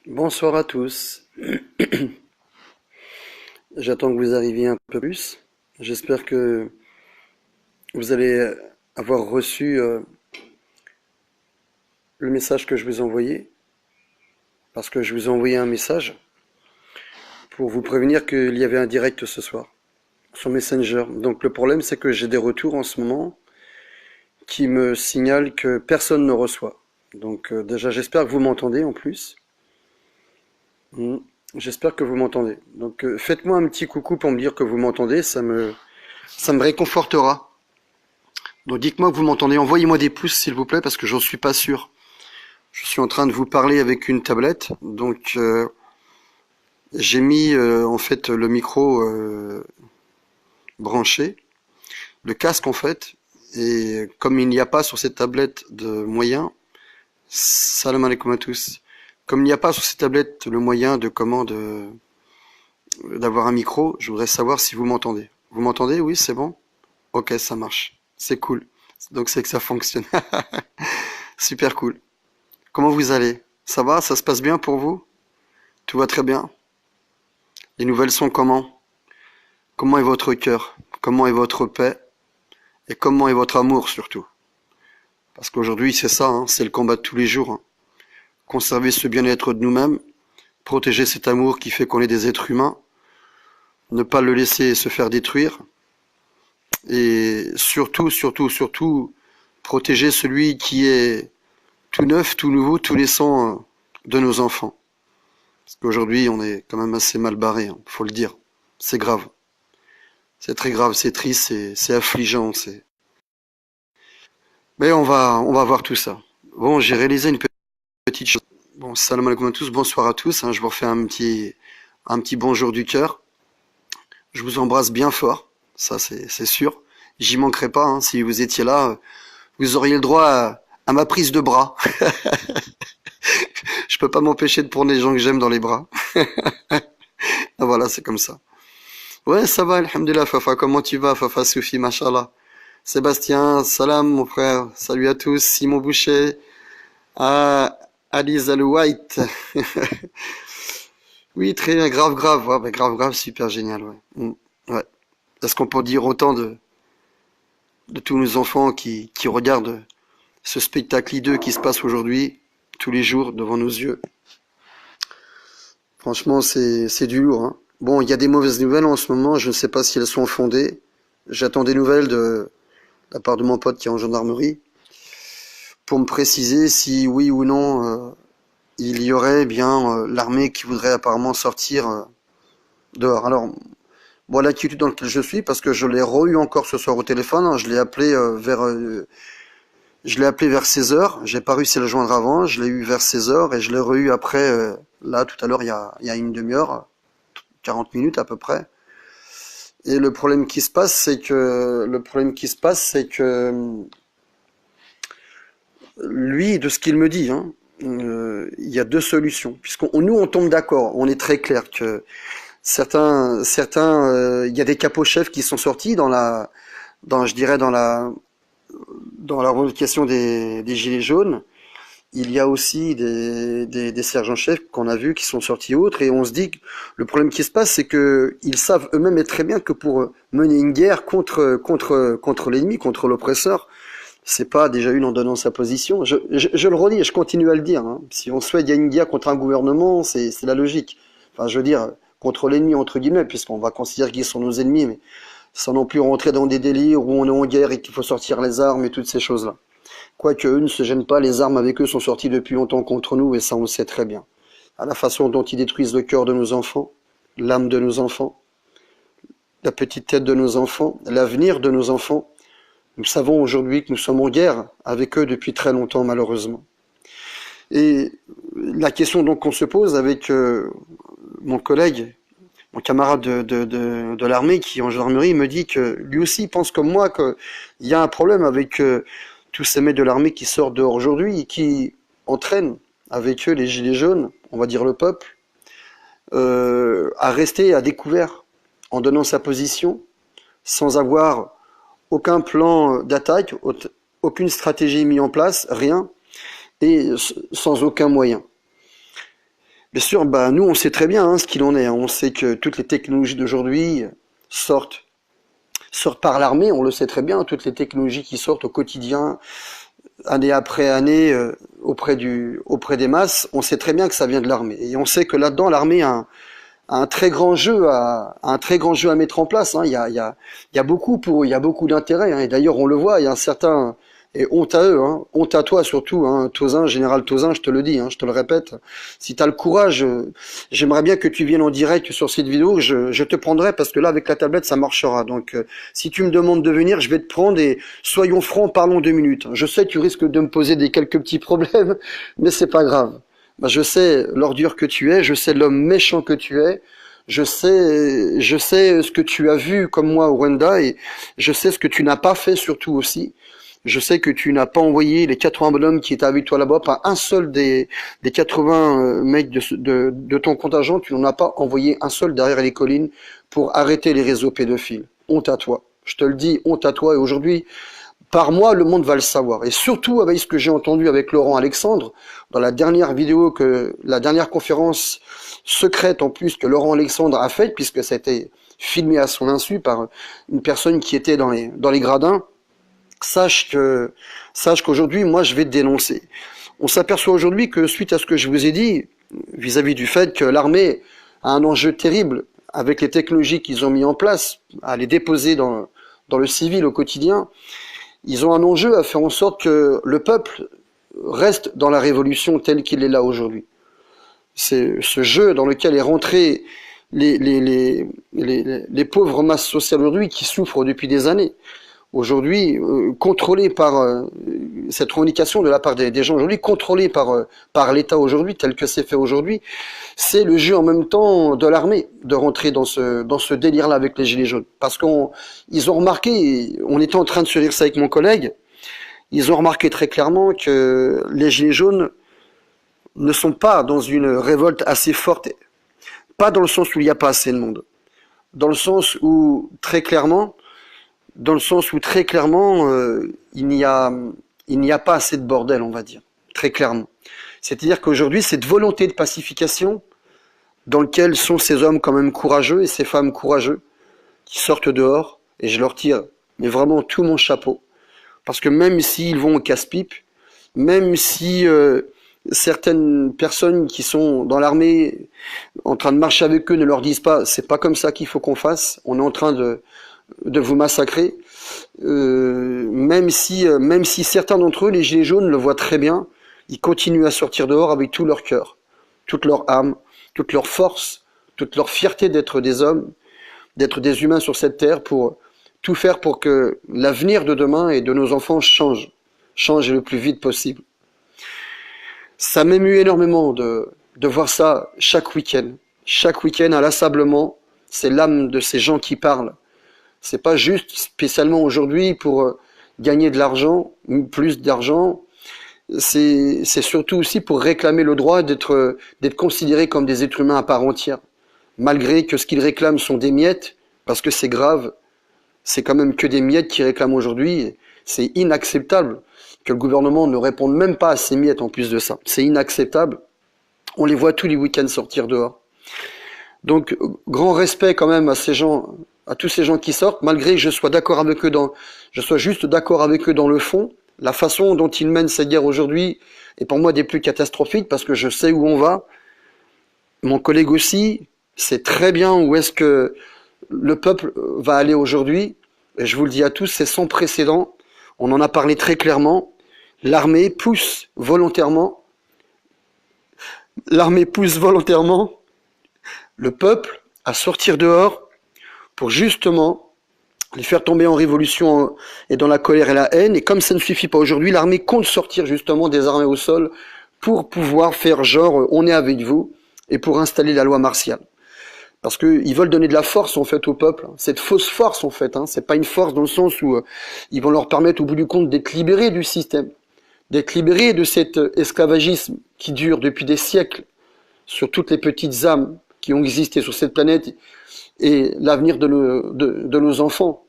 Bonsoir à tous. J'attends que vous arriviez un peu plus. J'espère que vous allez avoir reçu le message que je vous ai envoyé, parce que je vous ai envoyé un message pour vous prévenir qu'il y avait un direct ce soir sur Messenger. Donc le problème, c'est que j'ai des retours en ce moment qui me signalent que personne ne reçoit. Donc déjà, j'espère que vous m'entendez en plus. Hmm. J'espère que vous m'entendez. Donc faites-moi un petit coucou pour me dire que vous m'entendez, ça me réconfortera. Donc dites-moi que vous m'entendez, envoyez-moi des pouces s'il vous plaît parce que j'en suis pas sûr. Je suis en train de vous parler avec une tablette, donc j'ai mis en fait le micro branché, le casque en fait, et comme il n'y a pas sur cette tablette de moyen, salam alaikum à tous, comme il n'y a pas sur cette tablette le moyen de d'avoir un micro, je voudrais savoir si vous m'entendez. Vous m'entendez? Oui, c'est bon? Ok, ça marche. C'est cool. Donc c'est que ça fonctionne. Super cool. Comment vous allez? Ça va? Ça se passe bien pour vous? Tout va très bien? Les nouvelles sont comment? Comment est votre cœur? Comment est votre paix? Et comment est votre amour surtout? Parce qu'aujourd'hui c'est ça, hein, c'est le combat de tous les jours, hein. Conserver ce bien-être de nous-mêmes, protéger cet amour qui fait qu'on est des êtres humains, ne pas le laisser se faire détruire, et surtout, protéger celui qui est tout neuf, tout nouveau, tout naissant de nos enfants. Parce qu'aujourd'hui, on est quand même assez mal barré, hein, faut le dire. C'est grave. C'est très grave, c'est triste, c'est affligeant, Mais on va voir tout ça. Bon, j'ai réalisé une petite chose. Bon, salam alaikum à tous, bonsoir à tous, hein, je vous refais un petit bonjour du cœur. Je vous embrasse bien fort, ça c'est sûr. J'y manquerai pas, hein, si vous étiez là, vous auriez le droit à ma prise de bras. Je peux pas m'empêcher de prendre les gens que j'aime dans les bras. Ah, voilà, c'est comme ça. Ouais, ça va, alhamdulillah, Fafa. Comment tu vas, Fafa Soufi, machallah. Sébastien, salam, mon frère. Salut à tous. Simon Boucher. Ah, Alice White. Oui, très bien, grave, grave. Ouais, bah, grave, grave, super génial, ouais. Ouais. Est-ce qu'on peut dire autant de tous nos enfants qui regardent ce spectacle hideux qui se passe aujourd'hui, tous les jours, devant nos yeux? Franchement, c'est du lourd, hein. Bon, il y a des mauvaises nouvelles en ce moment, je ne sais pas si elles sont fondées. J'attends des nouvelles de la part de mon pote qui est en gendarmerie pour me préciser si oui ou non il y aurait bien l'armée qui voudrait apparemment sortir dehors. Alors, bon, l'attitude dans laquelle je suis, parce que je l'ai re-eu encore ce soir au téléphone, hein, je l'ai appelé vers 16 heures, j'ai pas réussi à le joindre avant, je l'ai eu vers 16 heures et je l'ai re-eu après, là, tout à l'heure, il y a une demi-heure, 40 minutes à peu près. Et le problème qui se passe, c'est que lui, de ce qu'il me dit, hein, il y a deux solutions. Nous, on tombe d'accord, on est très clair que il y a des capots-chefs qui sont sortis je dirais, dans la revendication des Gilets jaunes. Il y a aussi des sergents-chefs qu'on a vus qui sont sortis autres, et on se dit que le problème qui se passe, c'est que ils savent eux-mêmes et très bien que pour mener une guerre contre l'ennemi, contre l'oppresseur, c'est pas déjà une en donnant sa position. Je le redis et je continue à le dire, hein. Si on souhaite gagner une guerre contre un gouvernement, c'est la logique. Enfin, je veux dire, contre l'ennemi, entre guillemets, puisqu'on va considérer qu'ils sont nos ennemis, mais sans non plus rentrer dans des délires où on est en guerre et qu'il faut sortir les armes et toutes ces choses-là. Quoique eux ne se gênent pas, les armes avec eux sont sorties depuis longtemps contre nous, et ça on le sait très bien. À la façon dont ils détruisent le cœur de nos enfants, l'âme de nos enfants, la petite tête de nos enfants, l'avenir de nos enfants, nous savons aujourd'hui que nous sommes en guerre avec eux depuis très longtemps, malheureusement. Et la question donc qu'on se pose avec mon collègue, mon camarade de l'armée qui est en gendarmerie, me dit que lui aussi pense comme moi qu'il y a un problème avec tous ces mecs de l'armée qui sortent dehors aujourd'hui et qui entraînent avec eux les gilets jaunes, on va dire le peuple, à rester à découvert en donnant sa position sans avoir aucun plan d'attaque, aucune stratégie mise en place, rien, et sans aucun moyen. Bien sûr, bah, nous, on sait très bien hein, ce qu'il en est, hein. On sait que toutes les technologies d'aujourd'hui sortent, sortent par l'armée, on le sait très bien, toutes les technologies qui sortent au quotidien, année après année, auprès des masses, on sait très bien que ça vient de l'armée. Et on sait que là-dedans, l'armée a un très grand jeu a un très grand jeu à mettre en place, hein. Il y a beaucoup d'intérêt, hein. Et d'ailleurs, on le voit, il y a un certain, et honte à eux, hein, honte à toi surtout, hein, Tauzin, général Tauzin, je te le dis, hein, je te le répète. Si tu as le courage, j'aimerais bien que tu viennes en direct sur cette vidéo, je te prendrai parce que là, avec la tablette, ça marchera. Donc, si tu me demandes de venir, je vais te prendre et soyons francs, parlons 2 minutes. Je sais, tu risques de me poser des quelques petits problèmes, mais c'est pas grave. Bah, je sais l'ordure que tu es, je sais l'homme méchant que tu es, je sais ce que tu as vu comme moi au Rwanda et je sais ce que tu n'as pas fait surtout aussi. Je sais que tu n'as pas envoyé les 80 bonhommes qui étaient avec toi là-bas, pas un seul des 80 mecs de ton contingent, tu n'en as pas envoyé un seul derrière les collines pour arrêter les réseaux pédophiles. Honte à toi. Je te le dis, honte à toi. Et aujourd'hui, par moi, le monde va le savoir. Et surtout avec ce que j'ai entendu avec Laurent Alexandre, dans la dernière vidéo la dernière conférence secrète en plus que Laurent Alexandre a faite, puisque ça a été filmé à son insu par une personne qui était dans les gradins, sache qu'aujourd'hui, moi, je vais te dénoncer. On s'aperçoit aujourd'hui que suite à ce que je vous ai dit, vis-à-vis du fait que l'armée a un enjeu terrible avec les technologies qu'ils ont mis en place, à les déposer dans le civil au quotidien, ils ont un enjeu à faire en sorte que le peuple reste dans la révolution telle qu'il est là aujourd'hui. C'est ce jeu dans lequel est rentré les pauvres masses sociales aujourd'hui qui souffrent depuis des années. Aujourd'hui, contrôlées par cette revendication de la part des gens aujourd'hui, contrôlées par l'État aujourd'hui, tel que c'est fait aujourd'hui, c'est le jeu en même temps de l'armée de rentrer dans ce délire-là avec les Gilets jaunes. Parce ils ont remarqué, on était en train de se dire ça avec mon collègue, ils ont remarqué très clairement que les Gilets jaunes ne sont pas dans une révolte assez forte, pas dans le sens où il n'y a pas assez de monde, dans le sens où très clairement, il n'y a pas assez de bordel, on va dire, très clairement. C'est-à-dire qu'aujourd'hui, cette volonté de pacification, dans lequel sont ces hommes quand même courageux et ces femmes courageux, qui sortent dehors, et je leur tire, mais vraiment tout mon chapeau, parce que même s'ils vont au casse-pipe, même si certaines personnes qui sont dans l'armée, en train de marcher avec eux, ne leur disent pas, c'est pas comme ça qu'il faut qu'on fasse, on est en train de vous massacrer, même si certains d'entre eux, les gilets jaunes, le voient très bien, ils continuent à sortir dehors avec tout leur cœur, toute leur âme, toute leur force, toute leur fierté d'être des hommes, d'être des humains sur cette terre, pour tout faire pour que l'avenir de demain et de nos enfants change le plus vite possible. Ça m'émue énormément de voir ça chaque week-end inlassablement, c'est l'âme de ces gens qui parlent. C'est pas juste spécialement aujourd'hui pour gagner de l'argent, plus d'argent. C'est surtout aussi pour réclamer le droit d'être considérés comme des êtres humains à part entière. Malgré que ce qu'ils réclament sont des miettes, parce que c'est grave, c'est quand même que des miettes qu'ils réclament aujourd'hui. C'est inacceptable que le gouvernement ne réponde même pas à ces miettes en plus de ça. C'est inacceptable. On les voit tous les week-ends sortir dehors. Donc, grand respect quand même à ces gens, à tous ces gens qui sortent, malgré que je sois juste d'accord avec eux dans le fond. La façon dont ils mènent cette guerre aujourd'hui est pour moi des plus catastrophiques parce que je sais où on va. Mon collègue aussi sait très bien où est-ce que le peuple va aller aujourd'hui. Et je vous le dis à tous, c'est sans précédent. On en a parlé très clairement. L'armée pousse volontairement le peuple à sortir dehors pour justement les faire tomber en révolution et dans la colère et la haine. Et comme ça ne suffit pas aujourd'hui, l'armée compte sortir justement des armées au sol pour pouvoir faire genre on est avec vous et pour installer la loi martiale. Parce qu'ils veulent donner de la force en fait au peuple. Cette fausse force en fait, hein. C'est pas une force dans le sens où ils vont leur permettre au bout du compte d'être libérés du système, d'être libérés de cet esclavagisme qui dure depuis des siècles sur toutes les petites âmes qui ont existé sur cette planète et l'avenir de nos enfants.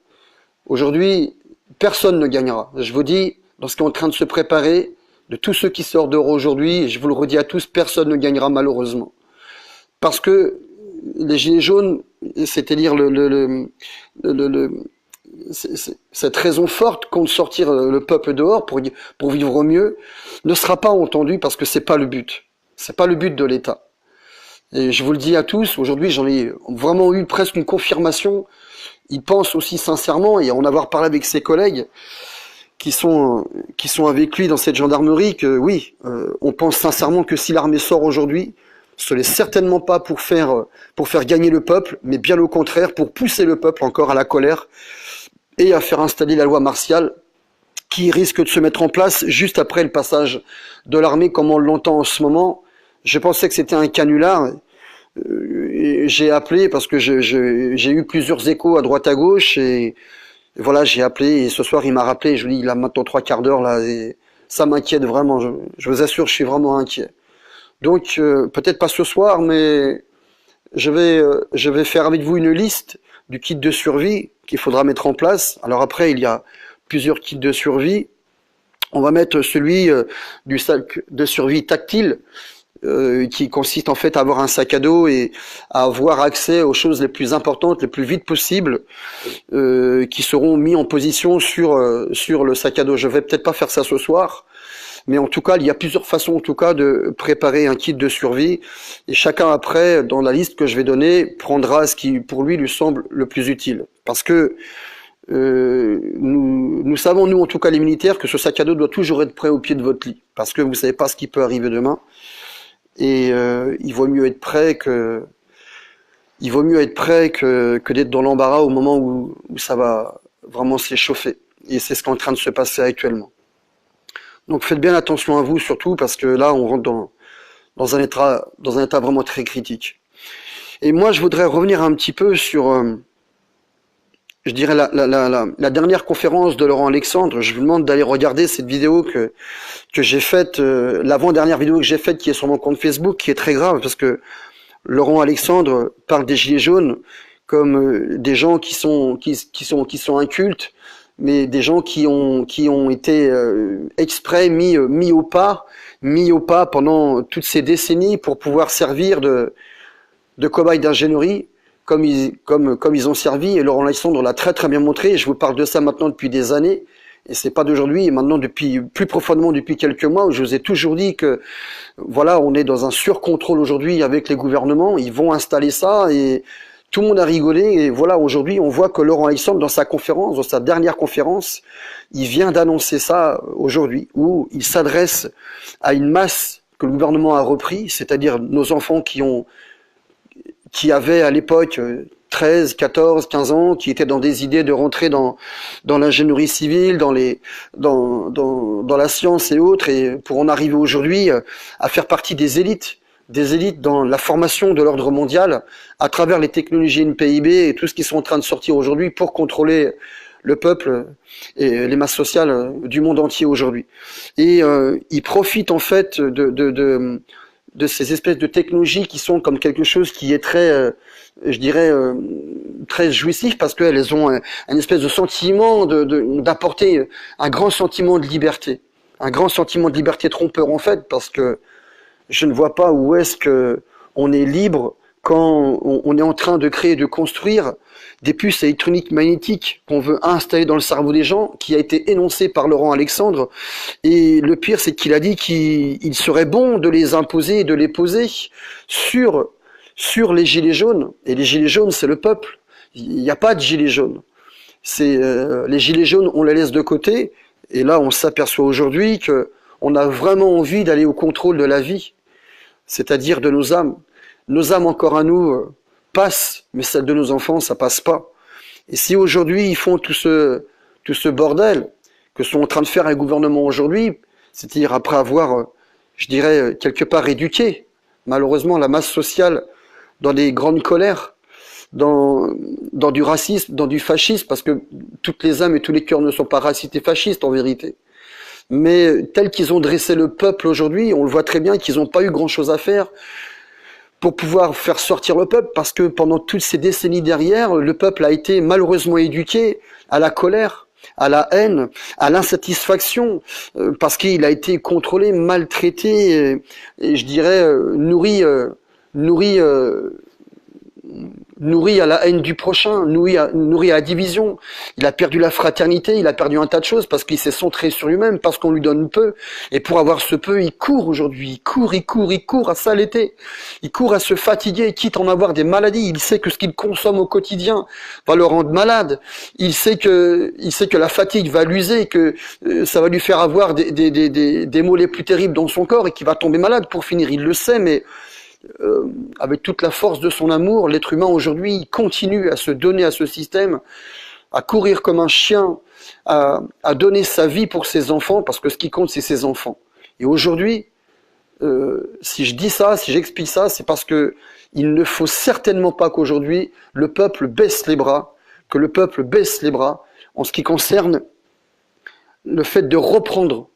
Aujourd'hui, personne ne gagnera. Je vous dis, dans ce qui est en train de se préparer, de tous ceux qui sortent dehors aujourd'hui, je vous le redis à tous, personne ne gagnera malheureusement. parce que les gilets jaunes, c'est-à-dire cette raison forte contre sortir le peuple dehors pour vivre mieux, ne sera pas entendue parce que c'est pas le but. C'est pas le but de l'État. Et je vous le dis à tous, aujourd'hui j'en ai vraiment eu presque une confirmation. Ils pensent aussi sincèrement, et en avoir parlé avec ses collègues qui sont avec lui dans cette gendarmerie, que oui, on pense sincèrement que si l'armée sort aujourd'hui, ce n'est certainement pas pour faire gagner le peuple, mais bien au contraire, pour pousser le peuple encore à la colère et à faire installer la loi martiale qui risque de se mettre en place juste après le passage de l'armée comme on l'entend en ce moment. Je pensais que c'était un canular. J'ai appelé parce que j'ai eu plusieurs échos à droite à gauche et voilà, j'ai appelé et ce soir il m'a rappelé. Je lui dis, il a maintenant 3/4 d'heure là et ça m'inquiète vraiment. Je vous assure, je suis vraiment inquiet. Donc peut-être pas ce soir, mais je vais faire avec vous une liste du kit de survie qu'il faudra mettre en place. Alors après, il y a plusieurs kits de survie. On va mettre celui du sac de survie tactile, qui consiste en fait à avoir un sac à dos et à avoir accès aux choses les plus importantes le plus vite possible, qui seront mis en position sur le sac à dos. Je vais peut-être pas faire ça ce soir, mais en tout cas, il y a plusieurs façons en tout cas de préparer un kit de survie et chacun après, dans la liste que je vais donner, prendra ce qui pour lui semble le plus utile. Parce que nous savons, nous en tout cas les militaires, que ce sac à dos doit toujours être prêt au pied de votre lit. Parce que vous savez pas ce qui peut arriver demain. Et il vaut mieux être prêt que d'être dans l'embarras au moment où ça va vraiment s'échauffer. Et c'est ce qui est en train de se passer actuellement. Donc faites bien attention à vous surtout parce que là on rentre dans un état vraiment très critique. Et moi je voudrais revenir un petit peu sur je dirais la dernière conférence de Laurent Alexandre. Je vous demande d'aller regarder cette vidéo que j'ai faite, l'avant-dernière vidéo que j'ai faite qui est sur mon compte Facebook, qui est très grave parce que Laurent Alexandre parle des gilets jaunes comme des gens qui sont incultes, mais des gens qui ont été exprès mis au pas pendant toutes ces décennies pour pouvoir servir de cobayes d'ingénierie comme ils ont servi, et Laurent Alexandre l'a très très bien montré, et je vous parle de ça maintenant depuis des années, et c'est pas d'aujourd'hui, et maintenant plus profondément depuis quelques mois, où je vous ai toujours dit que, voilà, on est dans un surcontrôle aujourd'hui avec les gouvernements, ils vont installer ça, et tout le monde a rigolé, et voilà, aujourd'hui, on voit que Laurent Alexandre, dans sa dernière conférence, il vient d'annoncer ça aujourd'hui, où il s'adresse à une masse que le gouvernement a repris, c'est-à-dire nos enfants qui avaient à l'époque 13, 14, 15 ans, qui étaient dans des idées de rentrer dans l'ingénierie civile, dans la science et autres, et pour en arriver aujourd'hui à faire partie des élites dans la formation de l'ordre mondial, à travers les technologies NPIB et tout ce qui sont en train de sortir aujourd'hui pour contrôler le peuple et les masses sociales du monde entier aujourd'hui. Et ils profitent en fait de ces espèces de technologies qui sont comme quelque chose qui est très, je dirais, très jouissif parce qu'elles ont un espèce de sentiment d'apporter un grand sentiment de liberté. Un grand sentiment de liberté trompeur en fait, parce que je ne vois pas où est-ce que on est libre quand on est en train de créer, de construire des puces électroniques magnétiques qu'on veut installer dans le cerveau des gens, qui a été énoncé par Laurent Alexandre. Et le pire, c'est qu'il a dit qu'il serait bon de les imposer et de les poser sur les gilets jaunes. Et les gilets jaunes, c'est le peuple. Il n'y a pas de gilets jaunes. Les gilets jaunes, on les laisse de côté. Et là, on s'aperçoit aujourd'hui que on a vraiment envie d'aller au contrôle de la vie, c'est-à-dire de nos âmes. Nos âmes encore à nous passent, mais celles de nos enfants, ça passe pas. Et si aujourd'hui ils font tout ce bordel que sont en train de faire les gouvernements aujourd'hui, c'est-à-dire après avoir, je dirais, quelque part éduqué, malheureusement, la masse sociale dans des grandes colères, dans du racisme, dans du fascisme, parce que toutes les âmes et tous les cœurs ne sont pas racistes et fascistes en vérité. Mais tels qu'ils ont dressé le peuple aujourd'hui, on le voit très bien qu'ils n'ont pas eu grand-chose à faire pour pouvoir faire sortir le peuple, parce que pendant toutes ces décennies derrière, le peuple a été malheureusement éduqué à la colère, à la haine, à l'insatisfaction, parce qu'il a été contrôlé, maltraité, et je dirais nourri nourri, nourri à la haine du prochain, nourri à la division. Il a perdu la fraternité, il a perdu un tas de choses parce qu'il s'est centré sur lui-même, parce qu'on lui donne peu. Et pour avoir ce peu, il court aujourd'hui, il court à s'allaiter, il court à se fatiguer, quitte à en avoir des maladies. Il sait que ce qu'il consomme au quotidien va le rendre malade. Il sait que la fatigue va l'user, que ça va lui faire avoir des maux les plus terribles dans son corps et qu'il va tomber malade pour finir. Il le sait, mais avec toute la force de son amour, l'être humain aujourd'hui il continue à se donner à ce système, à courir comme un chien, à donner sa vie pour ses enfants, parce que ce qui compte c'est ses enfants. Et aujourd'hui, si je dis ça, si j'explique ça, c'est parce que il ne faut certainement pas qu'aujourd'hui le peuple baisse les bras, en ce qui concerne le fait de reprendre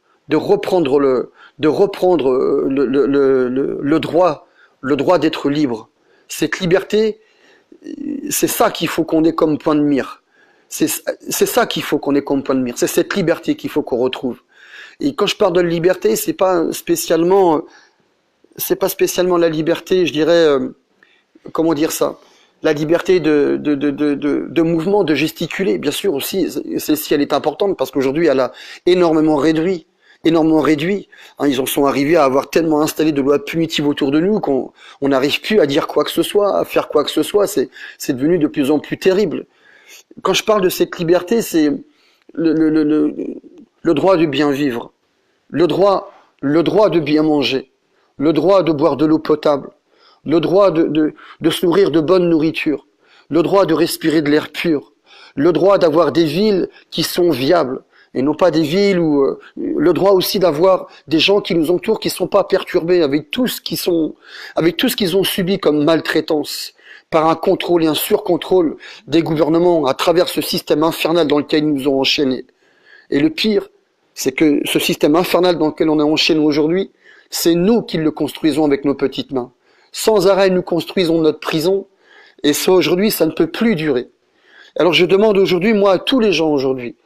le droit d'être libre. Cette liberté, c'est ça qu'il faut qu'on ait comme point de mire. C'est ça qu'il faut qu'on ait comme point de mire. C'est cette liberté qu'il faut qu'on retrouve. Et quand je parle de liberté, c'est pas spécialement la liberté, je dirais, comment dire ça? La liberté de mouvement, de gesticuler, bien sûr aussi, celle-ci elle est importante parce qu'aujourd'hui elle a énormément réduit. Hein, ils en sont arrivés à avoir tellement installé de lois punitives autour de nous qu'on n'arrive plus à dire quoi que ce soit, à faire quoi que ce soit. C'est devenu de plus en plus terrible. Quand je parle de cette liberté, c'est le droit de bien vivre, le droit de bien manger, le droit de boire de l'eau potable, le droit de se nourrir de bonne nourriture, le droit de respirer de l'air pur, le droit d'avoir des villes qui sont viables, et non pas des villes où le droit aussi d'avoir des gens qui nous entourent qui sont pas perturbés avec tout ce qu'ils ont subi comme maltraitance par un contrôle et un surcontrôle des gouvernements à travers ce système infernal dans lequel ils nous ont enchaînés. Et le pire, c'est que ce système infernal dans lequel on est enchaîné aujourd'hui, c'est nous qui le construisons avec nos petites mains. Sans arrêt, nous construisons notre prison, et ça aujourd'hui, ça ne peut plus durer. Alors je demande aujourd'hui, moi, à tous les gens aujourd'hui,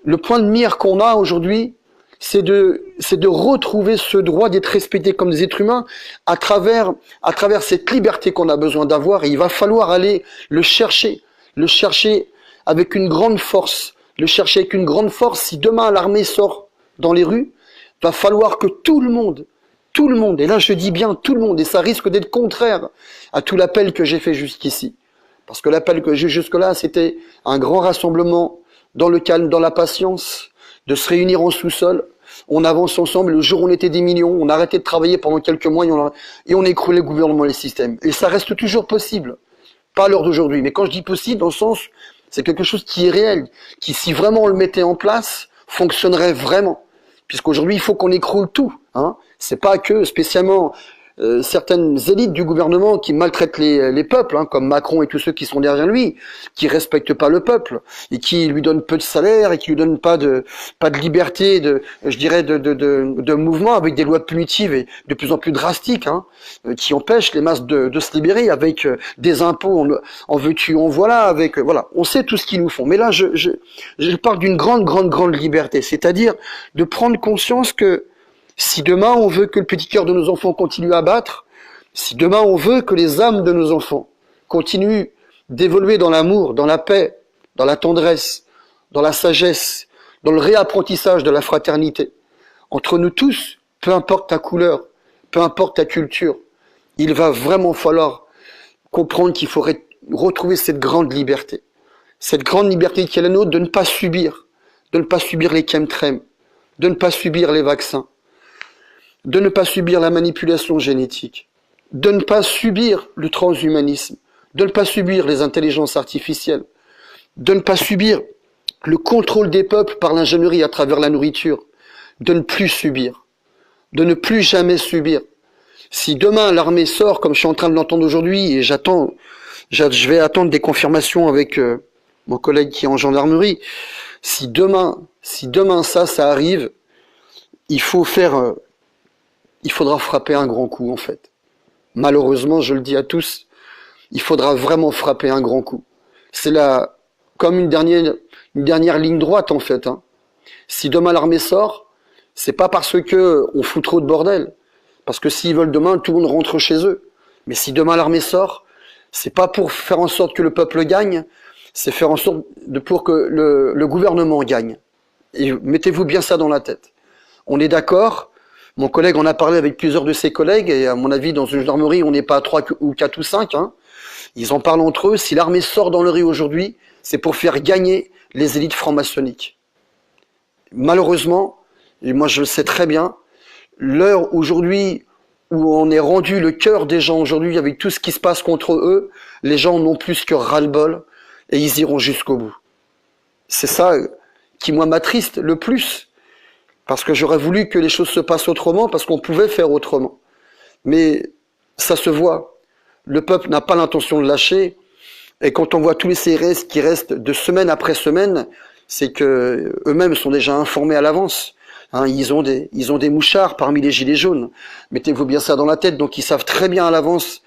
le point de mire qu'on a aujourd'hui, c'est de retrouver ce droit d'être respecté comme des êtres humains à travers cette liberté qu'on a besoin d'avoir. Et il va falloir aller le chercher avec une grande force. Si demain l'armée sort dans les rues, va falloir que tout le monde, et là je dis bien tout le monde, et ça risque d'être contraire à tout l'appel que j'ai fait jusqu'ici. Parce que l'appel que j'ai jusque-là, c'était un grand rassemblement dans le calme, dans la patience, de se réunir en sous-sol. On avance ensemble. Le jour où on était des millions, on a arrêté de travailler pendant quelques mois et on a écroulé le gouvernement et les systèmes. Et ça reste toujours possible. Pas à l'heure d'aujourd'hui. Mais quand je dis possible, dans le sens, c'est quelque chose qui est réel, qui, si vraiment on le mettait en place, fonctionnerait vraiment. Puisqu'aujourd'hui, il faut qu'on écroule tout. Hein. C'est pas que spécialement certaines élites du gouvernement qui maltraitent les peuples, hein, comme Macron et tous ceux qui sont derrière lui, qui respectent pas le peuple et qui lui donnent peu de salaire et qui lui donnent pas de liberté, de mouvement, avec des lois punitives et de plus en plus drastiques, hein, qui empêchent les masses de se libérer avec des impôts en veux-tu, en voilà, avec voilà, on sait tout ce qu'ils nous font. Mais là, je parle d'une grande liberté, c'est-à-dire de prendre conscience que si demain on veut que le petit cœur de nos enfants continue à battre, si demain on veut que les âmes de nos enfants continuent d'évoluer dans l'amour, dans la paix, dans la tendresse, dans la sagesse, dans le réapprentissage de la fraternité, entre nous tous, peu importe ta couleur, peu importe ta culture, il va vraiment falloir comprendre qu'il faut retrouver cette grande liberté qui est la nôtre, de ne pas subir les chemtrails, de ne pas subir les vaccins, de ne pas subir la manipulation génétique, de ne pas subir le transhumanisme, de ne pas subir les intelligences artificielles, de ne pas subir le contrôle des peuples par l'ingénierie à travers la nourriture, de ne plus subir, de ne plus jamais subir. Si demain l'armée sort, comme je suis en train de l'entendre aujourd'hui, et je vais attendre des confirmations avec mon collègue qui est en gendarmerie, si demain ça arrive, il faudra frapper un grand coup en fait. Malheureusement, je le dis à tous, il faudra vraiment frapper un grand coup. C'est comme une dernière ligne droite en fait. Hein. Si demain l'armée sort, c'est pas parce que on fout trop de bordel. Parce que s'ils veulent demain, tout le monde rentre chez eux. Mais si demain l'armée sort, c'est pas pour faire en sorte que le peuple gagne, c'est faire en sorte pour que le gouvernement gagne. Et mettez-vous bien ça dans la tête. On est d'accord, mon collègue en a parlé avec plusieurs de ses collègues, et à mon avis, dans une gendarmerie, on n'est pas à 3 ou 4 ou 5. Hein. Ils en parlent entre eux. Si l'armée sort dans le rue aujourd'hui, c'est pour faire gagner les élites franc-maçonniques. Malheureusement, et moi je le sais très bien, l'heure aujourd'hui où on est rendu le cœur des gens aujourd'hui avec tout ce qui se passe contre eux, les gens n'ont plus que ras-le-bol et ils iront jusqu'au bout. C'est ça qui moi m'attriste le plus, parce que j'aurais voulu que les choses se passent autrement, parce qu'on pouvait faire autrement. Mais ça se voit, le peuple n'a pas l'intention de lâcher, et quand on voit tous les CRS qui restent de semaine après semaine, c'est que eux-mêmes sont déjà informés à l'avance. Hein, ils ont des mouchards parmi les gilets jaunes. Mettez-vous bien ça dans la tête. Donc ils savent très bien à l'avance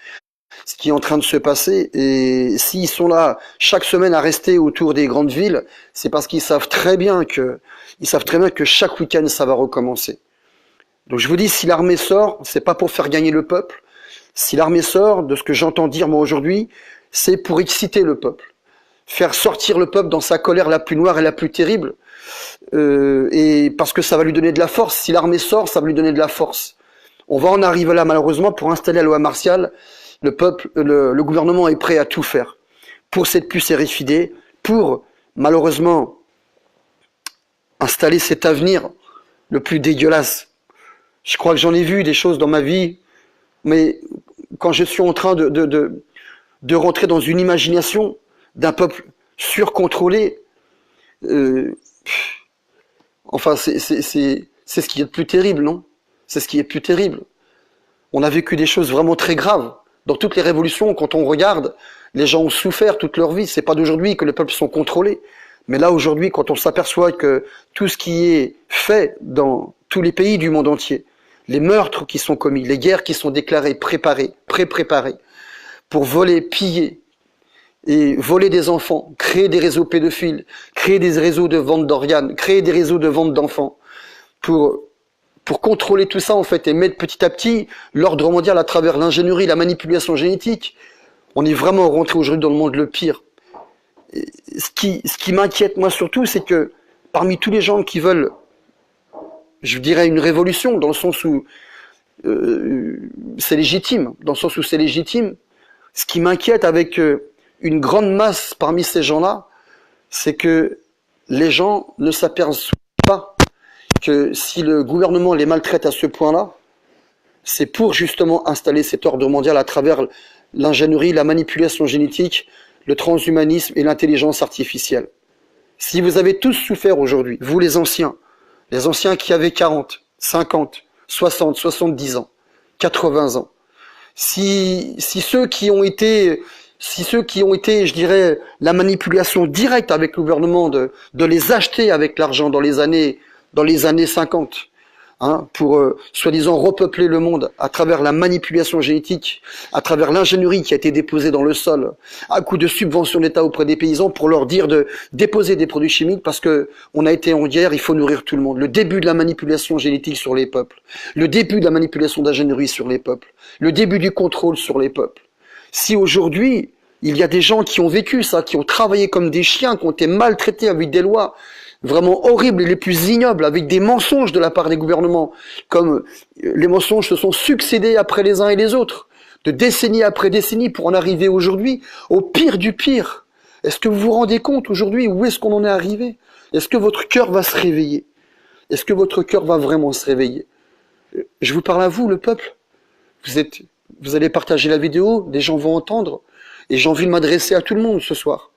ce qui est en train de se passer. Et s'ils sont là chaque semaine à rester autour des grandes villes, c'est parce qu'ils savent très bien que chaque week-end ça va recommencer. Donc je vous dis, si l'armée sort, c'est pas pour faire gagner le peuple. Si l'armée sort, de ce que j'entends dire moi aujourd'hui, c'est pour exciter le peuple, faire sortir le peuple dans sa colère la plus noire et la plus terrible, et parce que ça va lui donner de la force. Si l'armée sort, ça va lui donner de la force. On va en arriver là malheureusement pour installer la loi martiale. Le gouvernement est prêt à tout faire pour cette puce RFID, pour malheureusement installer cet avenir le plus dégueulasse. Je crois que j'en ai vu des choses dans ma vie, mais quand je suis en train de rentrer dans une imagination d'un peuple surcontrôlé, enfin c'est ce qui est le plus terrible, non? C'est ce qui est le plus terrible. On a vécu des choses vraiment très graves. Dans toutes les révolutions, quand on regarde, les gens ont souffert toute leur vie. C'est pas d'aujourd'hui que les peuples sont contrôlés. Mais là, aujourd'hui, quand on s'aperçoit que tout ce qui est fait dans tous les pays du monde entier, les meurtres qui sont commis, les guerres qui sont déclarées, préparées, pré-préparées, pour voler, piller, et voler des enfants, créer des réseaux pédophiles, créer des réseaux de vente d'organes, créer des réseaux de vente d'enfants, pour contrôler tout ça en fait et mettre petit à petit l'ordre mondial à travers l'ingénierie, la manipulation génétique. On est vraiment rentré aujourd'hui dans le monde le pire. Et ce qui m'inquiète moi surtout, c'est que parmi tous les gens qui veulent, je dirais une révolution, dans le sens où c'est légitime, ce qui m'inquiète avec une grande masse parmi ces gens-là, c'est que les gens ne s'aperçoivent pas que si le gouvernement les maltraite à ce point-là, c'est pour justement installer cet ordre mondial à travers l'ingénierie, la manipulation génétique, le transhumanisme et l'intelligence artificielle. Si vous avez tous souffert aujourd'hui, vous les anciens qui avaient 40, 50, 60, 70 ans, 80 ans, si ceux qui ont été, je dirais, la manipulation directe avec le gouvernement de les acheter avec l'argent dans les années 50, hein, pour soi-disant repeupler le monde à travers la manipulation génétique, à travers l'ingénierie qui a été déposée dans le sol, à coup de subventions d'État auprès des paysans pour leur dire de déposer des produits chimiques parce que on a été en guerre, il faut nourrir tout le monde. Le début de la manipulation génétique sur les peuples, le début de la manipulation d'ingénierie sur les peuples, le début du contrôle sur les peuples. Si aujourd'hui, il y a des gens qui ont vécu ça, qui ont travaillé comme des chiens, qui ont été maltraités avec des lois vraiment horribles et les plus ignobles, avec des mensonges de la part des gouvernements, comme les mensonges se sont succédés après les uns et les autres, de décennie après décennie, pour en arriver aujourd'hui au pire du pire. Est-ce que vous vous rendez compte aujourd'hui où est-ce qu'on en est arrivé? Est-ce que votre cœur va se réveiller? Est-ce que votre cœur va vraiment se réveiller? Je vous parle à vous, le peuple. Vous allez partager la vidéo, des gens vont entendre, et j'ai envie de m'adresser à tout le monde ce soir.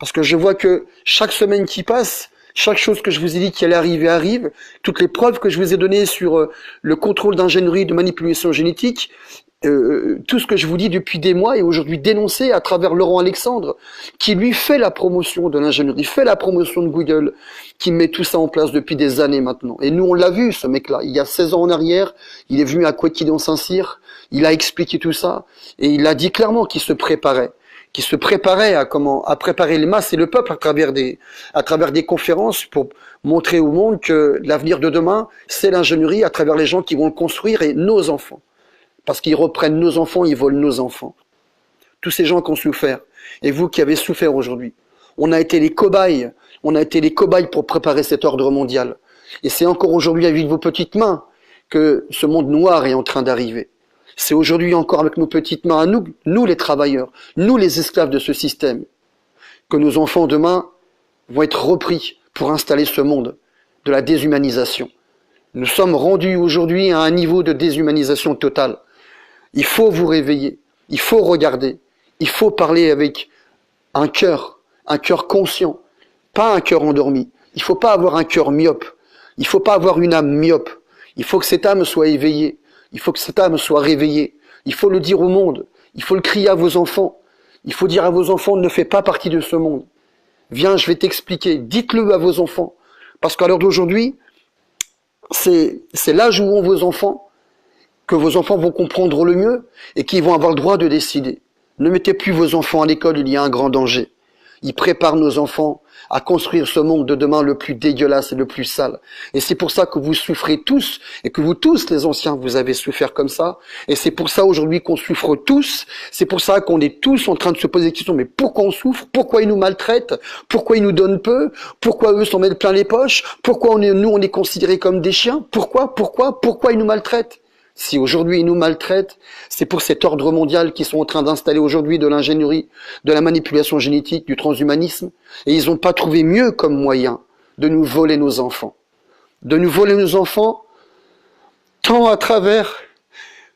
Parce que je vois que chaque semaine qui passe, chaque chose que je vous ai dit qui allait arriver arrive, toutes les preuves que je vous ai données sur le contrôle d'ingénierie, de manipulation génétique, tout ce que je vous dis depuis des mois est aujourd'hui dénoncé à travers Laurent Alexandre, qui lui fait la promotion de l'ingénierie, fait la promotion de Google, qui met tout ça en place depuis des années maintenant. Et nous, on l'a vu, ce mec-là. Il y a 16 ans en arrière, il est venu à Kouéki dans Saint-Cyr, il a expliqué tout ça, et il a dit clairement qu'il se préparait à préparer les masses et le peuple à travers des conférences pour montrer au monde que l'avenir de demain, c'est l'ingénierie à travers les gens qui vont le construire et nos enfants. Parce qu'ils reprennent nos enfants, ils volent nos enfants. Tous ces gens qui ont souffert, et vous qui avez souffert aujourd'hui, on a été les cobayes, pour préparer cet ordre mondial. Et c'est encore aujourd'hui avec vos petites mains que ce monde noir est en train d'arriver. C'est aujourd'hui encore avec nos petites mains à nous, nous les travailleurs, nous les esclaves de ce système, que nos enfants demain vont être repris pour installer ce monde de la déshumanisation. Nous sommes rendus aujourd'hui à un niveau de déshumanisation totale. Il faut vous réveiller, il faut regarder, il faut parler avec un cœur conscient, pas un cœur endormi. Il ne faut pas avoir un cœur myope, il ne faut pas avoir une âme myope. Il faut que cette âme soit éveillée, il faut que cette âme soit réveillée. Il faut le dire au monde, il faut le crier à vos enfants. Il faut dire à vos enfants, ne fais pas partie de ce monde. Viens, je vais t'expliquer, dites-le à vos enfants. Parce qu'à l'heure d'aujourd'hui, c'est l'âge où ont vos enfants, que vos enfants vont comprendre le mieux et qu'ils vont avoir le droit de décider. Ne mettez plus vos enfants à l'école, il y a un grand danger. Ils préparent nos enfants à construire ce monde de demain le plus dégueulasse et le plus sale. Et c'est pour ça que vous souffrez tous, et que vous tous, les anciens, vous avez souffert comme ça. Et c'est pour ça aujourd'hui qu'on souffre tous. C'est pour ça qu'on est tous en train de se poser des questions. Mais pourquoi on souffre? Pourquoi ils nous maltraitent? Pourquoi ils nous donnent peu? Pourquoi eux s'en mettent plein les poches? Pourquoi nous, on est considérés comme des chiens? Pourquoi ils nous maltraitent? Si aujourd'hui ils nous maltraitent, c'est pour cet ordre mondial qu'ils sont en train d'installer aujourd'hui de l'ingénierie, de la manipulation génétique, du transhumanisme, et ils n'ont pas trouvé mieux comme moyen de nous voler nos enfants. De nous voler nos enfants, tant à travers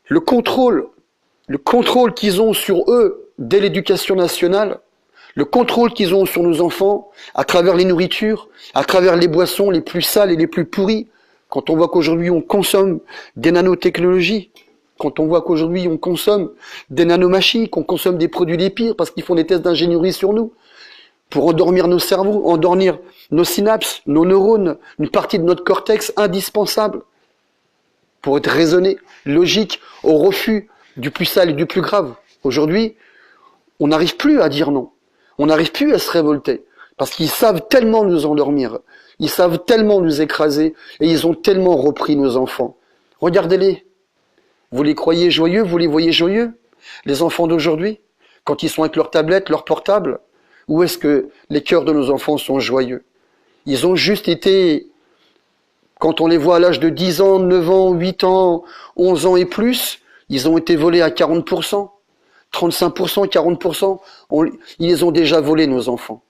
le contrôle qu'ils ont sur eux dès l'éducation nationale, le contrôle qu'ils ont sur nos enfants, à travers les nourritures, à travers les boissons les plus sales et les plus pourries. Quand on voit qu'aujourd'hui on consomme des nanotechnologies, quand on voit qu'aujourd'hui on consomme des nanomachines, qu'on consomme des produits les pires parce qu'ils font des tests d'ingénierie sur nous, pour endormir nos cerveaux, endormir nos synapses, nos neurones, une partie de notre cortex indispensable, pour être raisonné, logique, au refus du plus sale et du plus grave. Aujourd'hui, on n'arrive plus à dire non, on n'arrive plus à se révolter, parce qu'ils savent tellement nous endormir. Ils savent tellement nous écraser et ils ont tellement repris nos enfants. Regardez-les. Vous les croyez joyeux? Vous les voyez joyeux? Les enfants d'aujourd'hui, quand ils sont avec leur tablette, leur portable, où est-ce que les cœurs de nos enfants sont joyeux? Ils ont juste été, quand on les voit à l'âge de 10 ans, 9 ans, 8 ans, 11 ans et plus, ils ont été volés à 40%, 35%, 40%. Ils les ont déjà volés, nos enfants.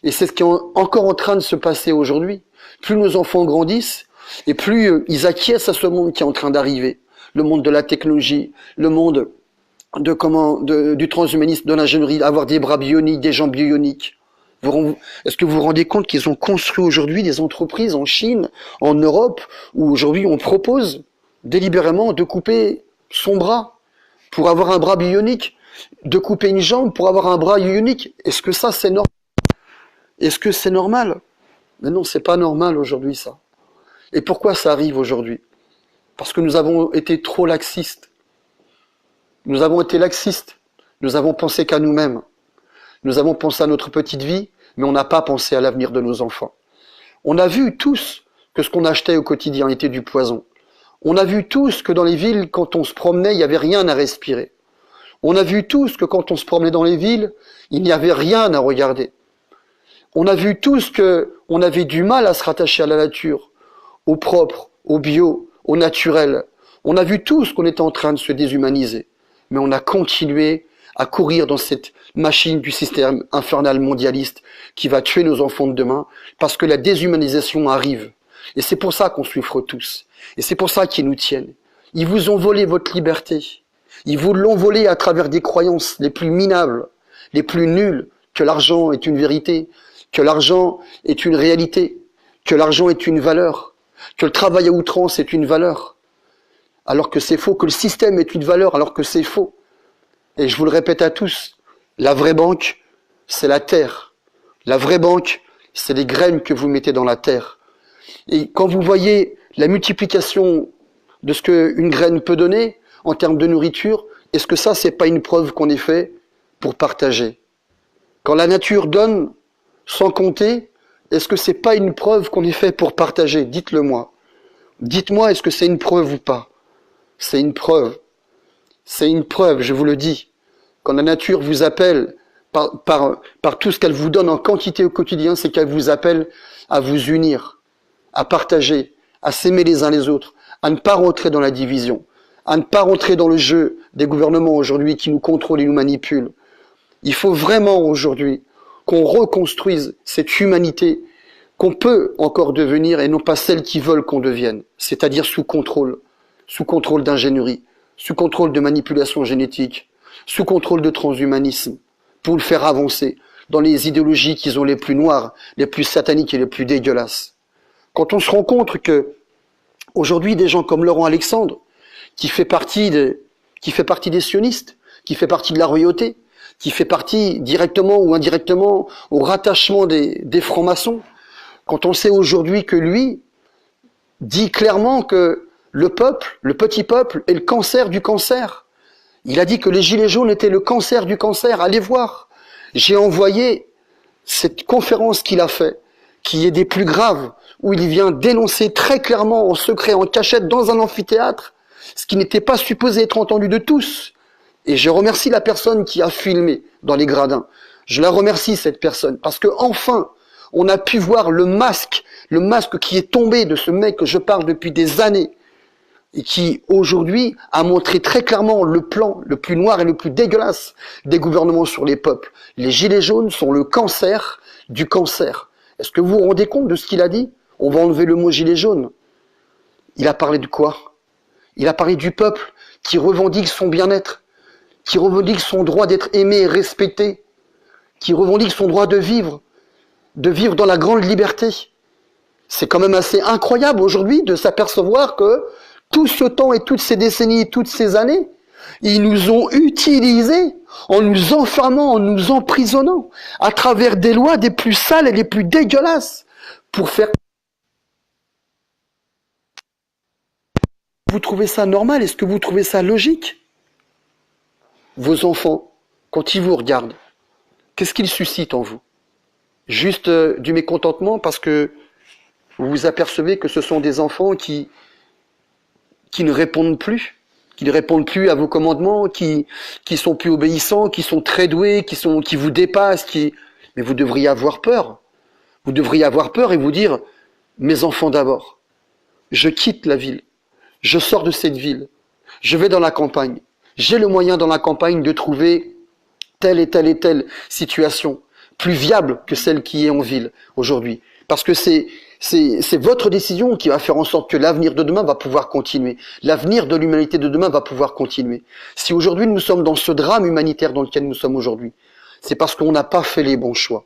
Et c'est ce qui est encore en train de se passer aujourd'hui. Plus nos enfants grandissent, et plus ils acquiescent à ce monde qui est en train d'arriver. Le monde de la technologie, le monde du transhumanisme, de l'ingénierie, avoir des bras bioniques, des jambes bioniques. Est-ce que vous vous rendez compte qu'ils ont construit aujourd'hui des entreprises en Chine, en Europe, où aujourd'hui on propose délibérément de couper son bras pour avoir un bras bionique, de couper une jambe pour avoir un bras bionique? Est-ce que ça c'est normal? Est-ce que c'est normal? Mais non, c'est pas normal aujourd'hui ça. Et pourquoi ça arrive aujourd'hui? Parce que nous avons été trop laxistes. Nous avons été laxistes. Nous avons pensé qu'à nous-mêmes. Nous avons pensé à notre petite vie, mais on n'a pas pensé à l'avenir de nos enfants. On a vu tous que ce qu'on achetait au quotidien était du poison. On a vu tous que dans les villes, quand on se promenait, il n'y avait rien à respirer. On a vu tous que quand on se promenait dans les villes, il n'y avait rien à regarder. On a vu tous qu'on avait du mal à se rattacher à la nature, au propre, au bio, au naturel. On a vu tous qu'on était en train de se déshumaniser. Mais on a continué à courir dans cette machine du système infernal mondialiste qui va tuer nos enfants de demain, parce que la déshumanisation arrive. Et c'est pour ça qu'on souffre tous. Et c'est pour ça qu'ils nous tiennent. Ils vous ont volé votre liberté. Ils vous l'ont volé à travers des croyances les plus minables, les plus nulles, que l'argent est une vérité, que l'argent est une réalité, que l'argent est une valeur, que le travail à outrance est une valeur, alors que c'est faux, que le système est une valeur, alors que c'est faux. Et je vous le répète à tous, la vraie banque, c'est la terre. La vraie banque, c'est les graines que vous mettez dans la terre. Et quand vous voyez la multiplication de ce qu'une graine peut donner en termes de nourriture, est-ce que ça, c'est pas une preuve qu'on est fait pour partager? Quand la nature donne sans compter, est-ce que c'est pas une preuve qu'on est fait pour partager? Dites-le moi. Dites-moi, est-ce que c'est une preuve ou pas? C'est une preuve. C'est une preuve, je vous le dis. Quand la nature vous appelle par tout ce qu'elle vous donne en quantité au quotidien, c'est qu'elle vous appelle à vous unir, à partager, à s'aimer les uns les autres, à ne pas rentrer dans la division, à ne pas rentrer dans le jeu des gouvernements aujourd'hui qui nous contrôlent et nous manipulent. Il faut vraiment aujourd'hui qu'on reconstruise cette humanité qu'on peut encore devenir et non pas celle qu'ils veulent qu'on devienne, c'est-à-dire sous contrôle d'ingénierie, sous contrôle de manipulation génétique, sous contrôle de transhumanisme, pour le faire avancer dans les idéologies qu'ils ont les plus noires, les plus sataniques et les plus dégueulasses. Quand on se rend compte que aujourd'hui des gens comme Laurent Alexandre, qui fait partie des sionistes, qui fait partie de la royauté, qui fait partie directement ou indirectement au rattachement des francs-maçons, quand on sait aujourd'hui que lui dit clairement que le peuple, le petit peuple, est le cancer du cancer. Il a dit que les gilets jaunes étaient le cancer du cancer. Allez voir. J'ai envoyé cette conférence qu'il a fait, qui est des plus graves, où il vient dénoncer très clairement, en secret, en cachette, dans un amphithéâtre, ce qui n'était pas supposé être entendu de tous. Et je remercie la personne qui a filmé dans les gradins. Je la remercie, cette personne, parce que enfin, on a pu voir le masque qui est tombé de ce mec que je parle depuis des années, et qui, aujourd'hui, a montré très clairement le plan le plus noir et le plus dégueulasse des gouvernements sur les peuples. Les gilets jaunes sont le cancer du cancer. Est-ce que vous vous rendez compte de ce qu'il a dit? On va enlever le mot gilet jaune. Il a parlé de quoi? Il a parlé du peuple qui revendique son bien-être, qui revendique son droit d'être aimé et respecté, qui revendique son droit de vivre dans la grande liberté. C'est quand même assez incroyable aujourd'hui de s'apercevoir que tout ce temps et toutes ces décennies, toutes ces années, ils nous ont utilisés en nous enfermant, en nous emprisonnant, à travers des lois des plus sales et des plus dégueulasses, pour faire... Vous trouvez ça normal? Est-ce que vous trouvez ça logique? Vos enfants, quand ils vous regardent, qu'est-ce qu'ils suscitent en vous? Juste du mécontentement parce que vous vous apercevez que ce sont des enfants qui ne répondent plus, à vos commandements, qui sont plus obéissants, qui sont très doués, qui vous dépassent, mais vous devriez avoir peur. Vous devriez avoir peur et vous dire, mes enfants d'abord, je quitte la ville, je sors de cette ville, je vais dans la campagne. J'ai le moyen dans la campagne de trouver telle et telle situation plus viable que celle qui est en ville aujourd'hui. Parce que c'est votre décision qui va faire en sorte que l'avenir de demain va pouvoir continuer. L'avenir de l'humanité de demain va pouvoir continuer. Si aujourd'hui nous sommes dans ce drame humanitaire dans lequel nous sommes aujourd'hui, c'est parce qu'on n'a pas fait les bons choix.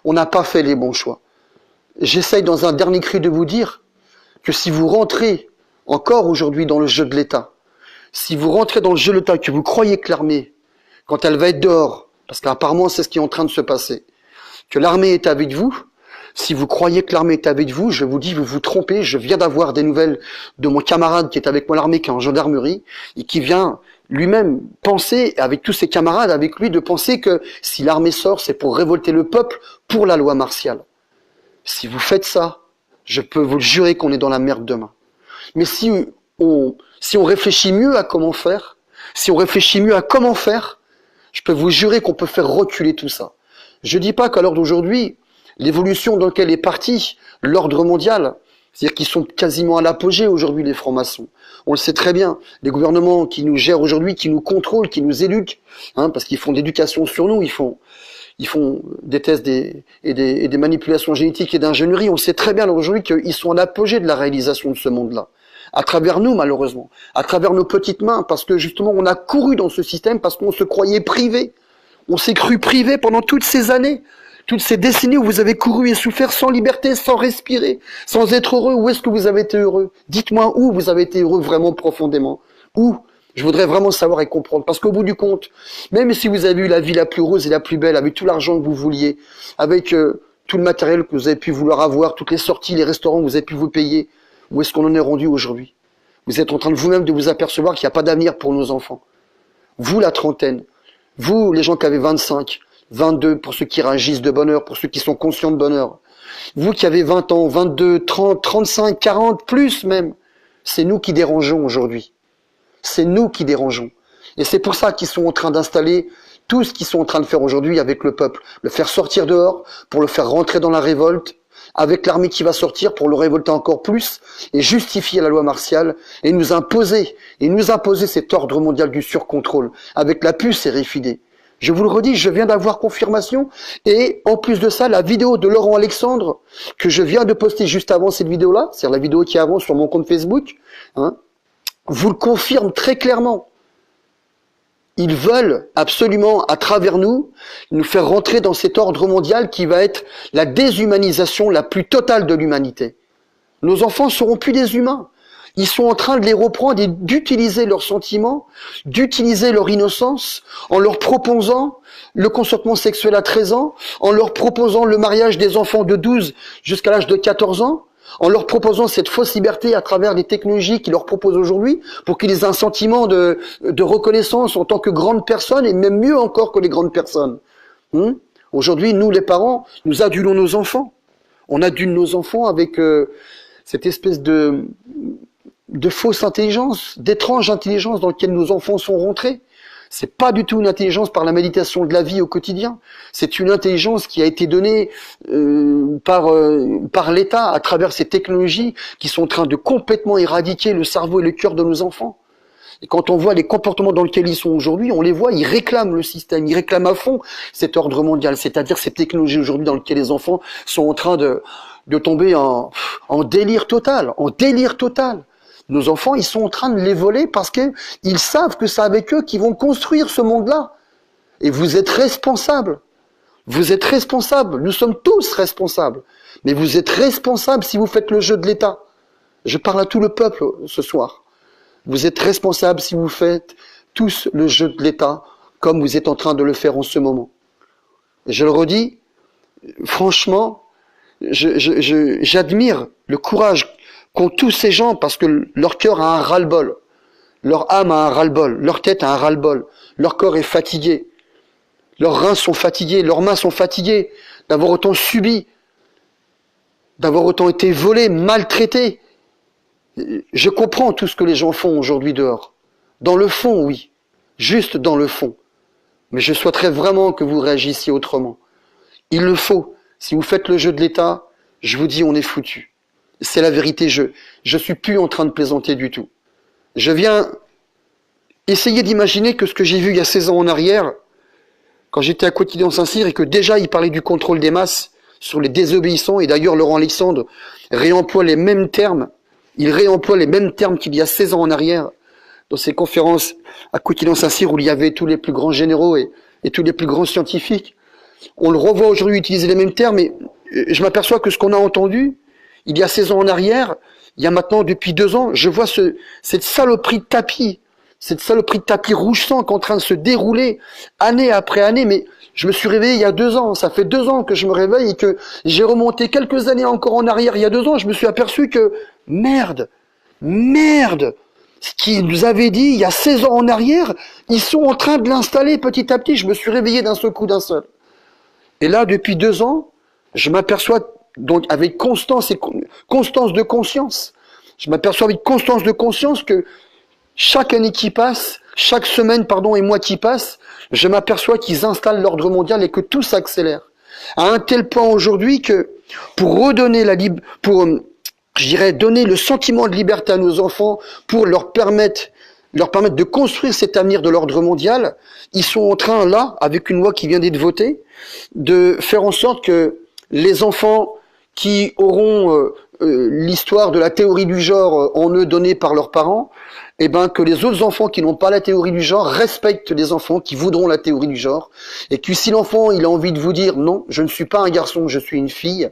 On n'a pas fait les bons choix. J'essaye dans un dernier cri de vous dire que si vous rentrez encore aujourd'hui dans le jeu de l'État, si vous rentrez dans le jeu de l'État, que vous croyez que l'armée, quand elle va être dehors, parce qu'apparemment c'est ce qui est en train de se passer, que l'armée est avec vous, si vous croyez que l'armée est avec vous, je vous dis, vous vous trompez. Je viens d'avoir des nouvelles de mon camarade qui est avec moi à l'armée, qui est en gendarmerie, et qui vient lui-même penser, avec tous ses camarades, avec lui, de penser que si l'armée sort, c'est pour révolter le peuple pour la loi martiale. Si vous faites ça, je peux vous le jurer qu'on est dans la merde demain. Mais si on réfléchit mieux à comment faire, je peux vous jurer qu'on peut faire reculer tout ça. Je dis pas qu'à l'heure d'aujourd'hui, l'évolution dans laquelle est parti l'ordre mondial, c'est-à-dire qu'ils sont quasiment à l'apogée aujourd'hui, les francs-maçons. On le sait très bien. Les gouvernements qui nous gèrent aujourd'hui, qui nous contrôlent, qui nous éduquent, parce qu'ils font de l'éducation sur nous, ils font des tests et des manipulations génétiques et d'ingénierie. On sait très bien aujourd'hui qu'ils sont à l'apogée de la réalisation de ce monde-là. À travers nous, malheureusement. À travers nos petites mains, parce que justement, on a couru dans ce système, parce qu'on se croyait privé. On s'est cru privé pendant toutes ces années. Toutes ces décennies où vous avez couru et souffert sans liberté, sans respirer, sans être heureux, où est-ce que vous avez été heureux? Dites-moi où vous avez été heureux vraiment profondément. Où? Je voudrais vraiment savoir et comprendre. Parce qu'au bout du compte, même si vous avez eu la vie la plus rose et la plus belle, avec tout l'argent que vous vouliez, avec tout le matériel que vous avez pu vouloir avoir, toutes les sorties, les restaurants que vous avez pu vous payer, où est-ce qu'on en est rendu aujourd'hui? Vous êtes en train de vous-même de vous apercevoir qu'il n'y a pas d'avenir pour nos enfants. Vous, la trentaine, vous, les gens qui avez 25, 22, pour ceux qui réagissent de bonne heure, pour ceux qui sont conscients de bonheur. Vous qui avez 20 ans, 22, 30, 35, 40, plus même, c'est nous qui dérangeons aujourd'hui. C'est nous qui dérangeons. Et c'est pour ça qu'ils sont en train d'installer tout ce qu'ils sont en train de faire aujourd'hui avec le peuple. Le faire sortir dehors, pour le faire rentrer dans la révolte, avec l'armée qui va sortir pour le révolter encore plus, et justifier la loi martiale, et nous imposer cet ordre mondial du surcontrôle, avec la puce RFID. Je vous le redis, je viens d'avoir confirmation, et en plus de ça, la vidéo de Laurent Alexandre, que je viens de poster juste avant cette vidéo-là, c'est-à-dire la vidéo qui avance sur mon compte Facebook, vous le confirme très clairement. Ils veulent absolument, à travers nous faire rentrer dans cet ordre mondial qui va être la déshumanisation la plus totale de l'humanité. Nos enfants seront plus des humains. Ils sont en train de les reprendre et d'utiliser leurs sentiments, d'utiliser leur innocence, en leur proposant le consentement sexuel à 13 ans, en leur proposant le mariage des enfants de 12 jusqu'à l'âge de 14 ans, en leur proposant cette fausse liberté à travers les technologies qu'ils leur proposent aujourd'hui, pour qu'ils aient un sentiment de reconnaissance en tant que grandes personnes, et même mieux encore que les grandes personnes. Aujourd'hui, nous les parents, nous adulons nos enfants. On adule nos enfants avec cette espèce de fausse intelligence, d'étrange intelligence dans laquelle nos enfants sont rentrés. C'est pas du tout une intelligence par la méditation de la vie au quotidien. C'est une intelligence qui a été donnée par l'État à travers ces technologies qui sont en train de complètement éradiquer le cerveau et le cœur de nos enfants. Et quand on voit les comportements dans lesquels ils sont aujourd'hui, on les voit, ils réclament le système, ils réclament à fond cet ordre mondial, c'est-à-dire ces technologies aujourd'hui dans lesquelles les enfants sont en train de tomber en délire total, Nos enfants, ils sont en train de les voler parce qu'ils savent que c'est avec eux qu'ils vont construire ce monde-là. Et vous êtes responsables. Vous êtes responsables. Nous sommes tous responsables. Mais vous êtes responsables si vous faites le jeu de l'État. Je parle à tout le peuple ce soir. Vous êtes responsables si vous faites tous le jeu de l'État, comme vous êtes en train de le faire en ce moment. Et je le redis, franchement, j'admire le courage qu'ont tous ces gens, parce que leur cœur a un ras-le-bol, leur âme a un ras-le-bol, leur tête a un ras-le-bol, leur corps est fatigué, leurs reins sont fatigués, leurs mains sont fatiguées d'avoir autant subi, d'avoir autant été volés, maltraités. Je comprends tout ce que les gens font aujourd'hui dehors. Dans le fond, oui, juste dans le fond. Mais je souhaiterais vraiment que vous réagissiez autrement. Il le faut. Si vous faites le jeu de l'État, je vous dis, on est foutu. C'est la vérité, je suis plus en train de plaisanter du tout. Je viens essayer d'imaginer que ce que j'ai vu il y a 16 ans en arrière, quand j'étais à Quotidien Saint-Cyr, et que déjà il parlait du contrôle des masses sur les désobéissants, et d'ailleurs Laurent Alexandre réemploie les mêmes termes, il réemploie les mêmes termes qu'il y a 16 ans en arrière, dans ses conférences à Quotidien Saint-Cyr, où il y avait tous les plus grands généraux et tous les plus grands scientifiques. On le revoit aujourd'hui utiliser les mêmes termes, et je m'aperçois que ce qu'on a entendu, il y a 16 ans en arrière, il y a maintenant depuis 2 ans, je vois cette saloperie de tapis rouge sang qui est en train de se dérouler année après année. Mais je me suis réveillé il y a 2 ans, ça fait 2 ans que je me réveille et que j'ai remonté quelques années encore en arrière. Il y a 2 ans, je me suis aperçu que merde, ce qu'ils nous avaient dit il y a 16 ans en arrière, ils sont en train de l'installer petit à petit. Je me suis réveillé d'un seul coup, d'un seul. Et là, depuis 2 ans, je m'aperçois donc avec constance de conscience. Je m'aperçois avec constance de conscience que chaque année qui passe, chaque semaine, et mois qui passe, je m'aperçois qu'ils installent l'ordre mondial et que tout s'accélère. À un tel point aujourd'hui que pour redonner donner le sentiment de liberté à nos enfants, pour leur permettre de construire cet avenir de l'ordre mondial, ils sont en train, là, avec une loi qui vient d'être votée, de faire en sorte que les enfants qui auront l'histoire de la théorie du genre en eux donnée par leurs parents, que les autres enfants qui n'ont pas la théorie du genre respectent les enfants qui voudront la théorie du genre, et que si l'enfant il a envie de vous dire non, je ne suis pas un garçon, je suis une fille,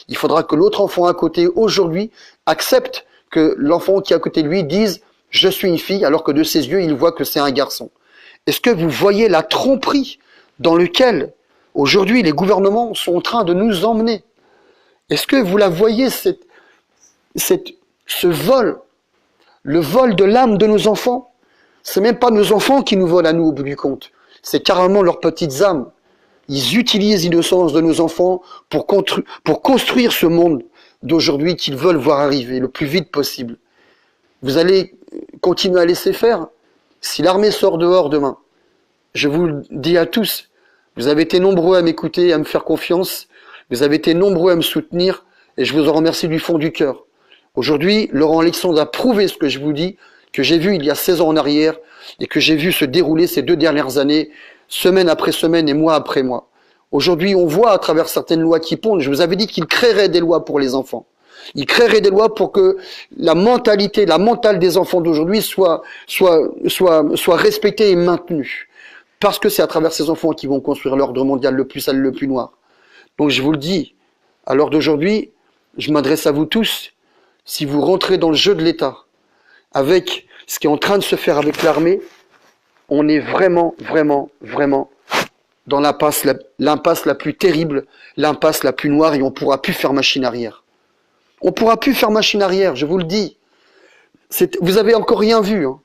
il faudra que l'autre enfant à côté aujourd'hui accepte que l'enfant qui est à côté de lui dise je suis une fille, alors que de ses yeux il voit que c'est un garçon. Est-ce que vous voyez la tromperie dans laquelle aujourd'hui les gouvernements sont en train de nous emmener? Est-ce que vous la voyez, ce vol, le vol de l'âme de nos enfants? C'est même pas nos enfants qui nous volent à nous au bout du compte. C'est carrément leurs petites âmes. Ils utilisent l'innocence de nos enfants pour construire ce monde d'aujourd'hui qu'ils veulent voir arriver le plus vite possible. Vous allez continuer à laisser faire? Si l'armée sort dehors demain, je vous le dis à tous, vous avez été nombreux à m'écouter, à me faire confiance, vous avez été nombreux à me soutenir, et je vous en remercie du fond du cœur. Aujourd'hui, Laurent Alexandre a prouvé ce que je vous dis, que j'ai vu il y a 16 ans en arrière, et que j'ai vu se dérouler ces 2 dernières années, semaine après semaine et mois après mois. Aujourd'hui, on voit à travers certaines lois qui pondent, je vous avais dit qu'il créerait des lois pour les enfants. Il créerait des lois pour que la mentale des enfants d'aujourd'hui soit respectée et maintenue. Parce que c'est à travers ces enfants qu'ils vont construire l'ordre mondial le plus sale, le plus noir. Donc je vous le dis, à l'heure d'aujourd'hui, je m'adresse à vous tous, si vous rentrez dans le jeu de l'État, avec ce qui est en train de se faire avec l'armée, on est vraiment dans l'impasse la plus terrible, l'impasse la plus noire, et on ne pourra plus faire machine arrière. On ne pourra plus faire machine arrière, je vous le dis. Vous avez encore rien vu. Hein.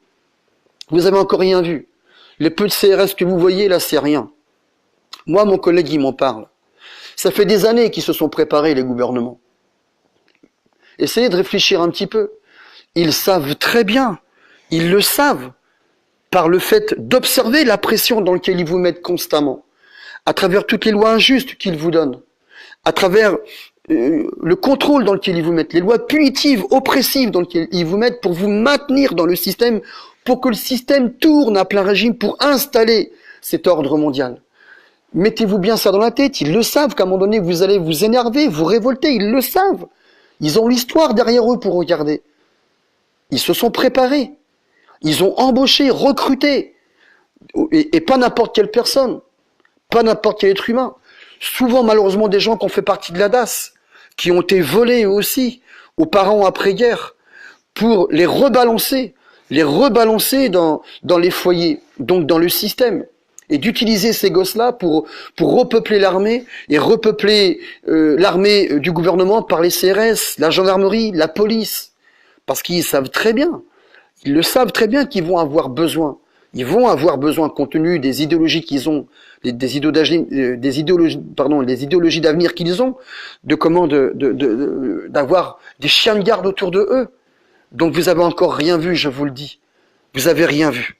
Vous avez encore rien vu. Les peu de CRS que vous voyez, là, c'est rien. Moi, mon collègue, il m'en parle. Ça fait des années qu'ils se sont préparés, les gouvernements. Essayez de réfléchir un petit peu. Ils savent très bien. Ils le savent. Par le fait d'observer la pression dans laquelle ils vous mettent constamment. À travers toutes les lois injustes qu'ils vous donnent. À travers le contrôle dans lequel ils vous mettent, les lois punitives, oppressives dans lesquelles ils vous mettent pour vous maintenir dans le système, pour que le système tourne à plein régime, pour installer cet ordre mondial. Mettez-vous bien ça dans la tête, ils le savent qu'à un moment donné vous allez vous énerver, vous révolter, ils le savent. Ils ont l'histoire derrière eux pour regarder. Ils se sont préparés. Ils ont embauché, recruté. Et pas n'importe quelle personne. Pas n'importe quel être humain. Souvent, malheureusement, des gens qui ont fait partie de la DAS, qui ont été volés eux aussi, aux parents après-guerre, pour les rebalancer dans les foyers, donc dans le système, et d'utiliser ces gosses-là pour repeupler l'armée, et repeupler l'armée du gouvernement par les CRS, la gendarmerie, la police, parce qu'ils savent très bien, ils le savent très bien qu'ils vont avoir besoin. Ils vont avoir besoin, compte tenu des idéologies qu'ils ont, des idéologies d'avenir qu'ils ont, d'avoir des chiens de garde autour de eux. Donc vous avez encore rien vu, je vous le dis. Vous avez rien vu.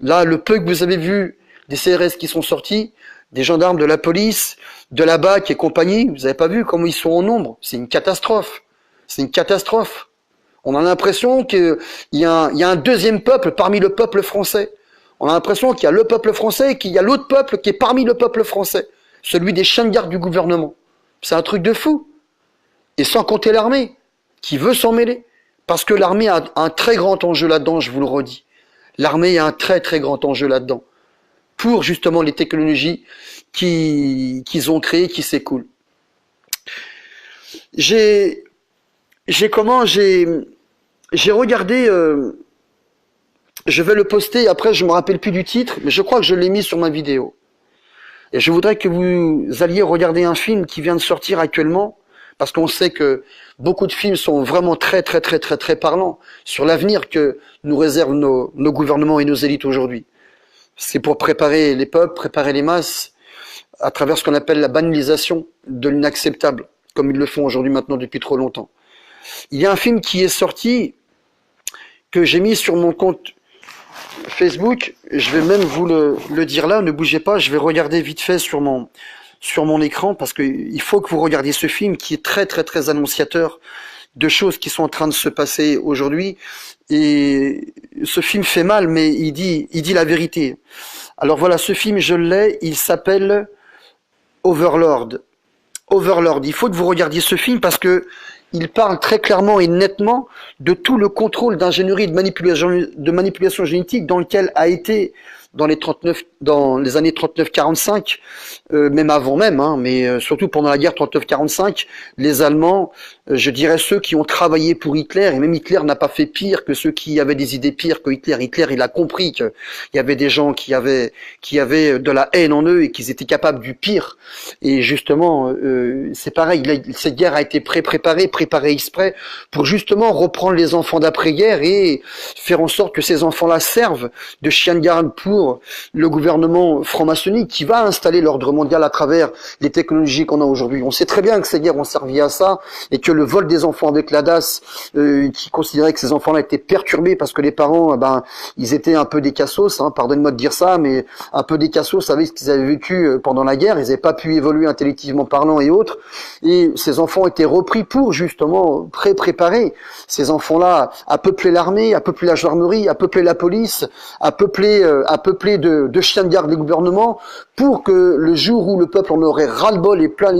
Là, le peu que vous avez vu des CRS qui sont sortis, des gendarmes de la police, de la BAC et compagnie, vous n'avez pas vu comment ils sont en nombre. C'est une catastrophe. C'est une catastrophe. On a l'impression qu'il y a un deuxième peuple parmi le peuple français. On a l'impression qu'il y a le peuple français et qu'il y a l'autre peuple qui est parmi le peuple français. Celui des chiens de garde du gouvernement. C'est un truc de fou. Et sans compter l'armée, qui veut s'en mêler. Parce que l'armée a un très grand enjeu là-dedans, je vous le redis. L'armée a un très très grand enjeu là-dedans. Pour justement les technologies qu'ils ont créées, qui s'écoulent. J'ai regardé, je vais le poster, après je me rappelle plus du titre, mais je crois que je l'ai mis sur ma vidéo. Et je voudrais que vous alliez regarder un film qui vient de sortir actuellement, parce qu'on sait que beaucoup de films sont vraiment très parlants sur l'avenir que nous réservent nos gouvernements et nos élites aujourd'hui. C'est pour préparer les peuples, préparer les masses, à travers ce qu'on appelle la banalisation de l'inacceptable, comme ils le font aujourd'hui maintenant depuis trop longtemps. Il y a un film qui est sorti, que j'ai mis sur mon compte Facebook, je vais même vous le dire là, ne bougez pas, je vais regarder vite fait sur mon écran, parce qu'il faut que vous regardiez ce film qui est très annonciateur de choses qui sont en train de se passer aujourd'hui. Et ce film fait mal, mais il dit la vérité. Alors voilà, ce film, je l'ai, il s'appelle Overlord. Overlord, il faut que vous regardiez ce film parce que il parle très clairement et nettement de tout le contrôle d'ingénierie et de manipulation génétique dans lequel a été dans les années 39-45, même avant même, hein, mais surtout pendant la guerre 39-45, les Allemands, je dirais ceux qui ont travaillé pour Hitler, et même Hitler n'a pas fait pire que ceux qui avaient des idées pires que Hitler. Hitler, il a compris qu'il y avait des gens qui avaient de la haine en eux et qu'ils étaient capables du pire. Et justement, c'est pareil, cette guerre a été préparée exprès pour justement reprendre les enfants d'après-guerre et faire en sorte que ces enfants-là servent de chiens de garde pour jour le gouvernement franc-maçonnique qui va installer l'ordre mondial à travers les technologies qu'on a aujourd'hui. On sait très bien que ces guerres ont servi à ça et que le vol des enfants avec la DAS, qui considérait que ces enfants-là étaient perturbés parce que les parents, ils étaient un peu des cassos, hein, pardonne-moi de dire ça, mais un peu des cassos, savaient ce qu'ils avaient vécu pendant la guerre, ils n'avaient pas pu évoluer intellectuellement parlant et autres, et ces enfants étaient repris pour justement préparer ces enfants-là à peupler l'armée, à peupler la gendarmerie, à peupler la police, à peupler de chiens de garde les gouvernements, pour que le jour où le peuple en aurait ras-le-bol et plein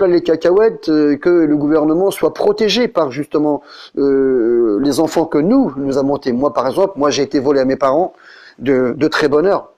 les cacahuètes, que le gouvernement soit protégé par justement les enfants que nous avons été. Moi par exemple, j'ai été volé à mes parents de très bonne heure.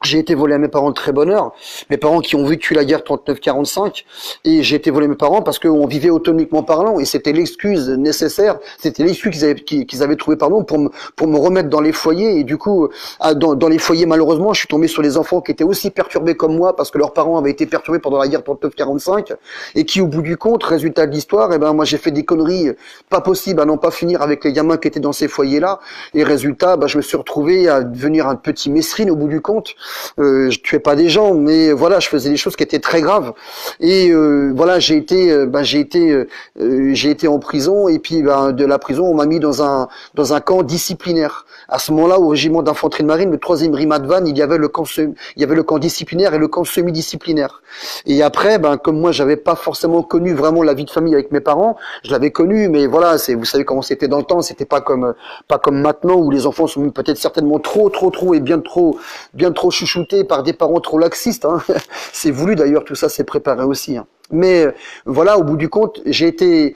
J'ai été volé à mes parents de très bonne heure, mes parents qui ont vécu la guerre 39-45, et j'ai été volé à mes parents parce qu'on vivait autonomiquement parlant, et c'était l'excuse nécessaire, c'était l'excuse qu'ils avaient trouvé pour me remettre dans les foyers, et du coup, dans les foyers, malheureusement, je suis tombé sur des enfants qui étaient aussi perturbés comme moi, parce que leurs parents avaient été perturbés pendant la guerre 39-45, et qui, au bout du compte, résultat de l'histoire, moi j'ai fait des conneries pas possibles à n'en pas finir avec les gamins qui étaient dans ces foyers-là, et résultat, je me suis retrouvé à devenir un petit mesrine au bout du compte. Je tuais pas des gens, mais voilà, je faisais des choses qui étaient très graves. Et voilà, j'ai été en prison, et puis de la prison, on m'a mis dans un camp disciplinaire. À ce moment-là, au régiment d'infanterie de marine, le 3e Rimadvan, il y avait le camp disciplinaire et le camp semi-disciplinaire. Et après, comme moi, j'avais pas forcément connu vraiment la vie de famille avec mes parents, je l'avais connu, mais voilà, vous savez comment c'était dans le temps, c'était pas comme maintenant où les enfants sont peut-être certainement trop et bien trop chouchoutés par des parents trop laxistes, hein. C'est voulu d'ailleurs, tout ça c'est préparé aussi, hein. Mais voilà, au bout du compte, j'ai été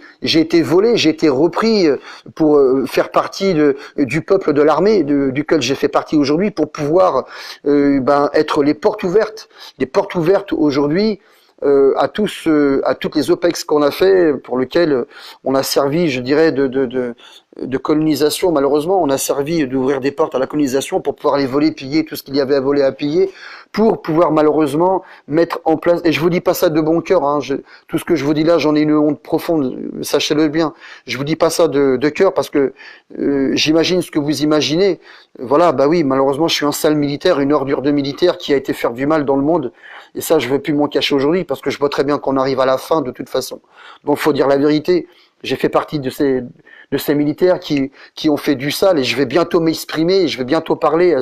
volé, j'ai été repris pour faire partie du peuple de l'armée duquel j'ai fait partie aujourd'hui, pour pouvoir être les portes ouvertes aujourd'hui à toutes les OPEX qu'on a fait, pour lesquelles on a servi, je dirais, de colonisation. Malheureusement, on a servi d'ouvrir des portes à la colonisation pour pouvoir les voler, piller tout ce qu'il y avait à voler, à piller, pour pouvoir malheureusement mettre en place. Et je vous dis pas ça de bon cœur, hein, tout ce que je vous dis là, j'en ai une honte profonde, sachez-le bien. Je vous dis pas ça de cœur parce que j'imagine ce que vous imaginez. Voilà, oui, malheureusement, je suis un sale militaire, une ordure de militaire qui a été faire du mal dans le monde. Et ça, je ne vais plus m'en cacher aujourd'hui parce que je vois très bien qu'on arrive à la fin de toute façon. Donc, faut dire la vérité. J'ai fait partie de ces militaires qui ont fait du sale, et je vais bientôt m'exprimer, et je vais bientôt parler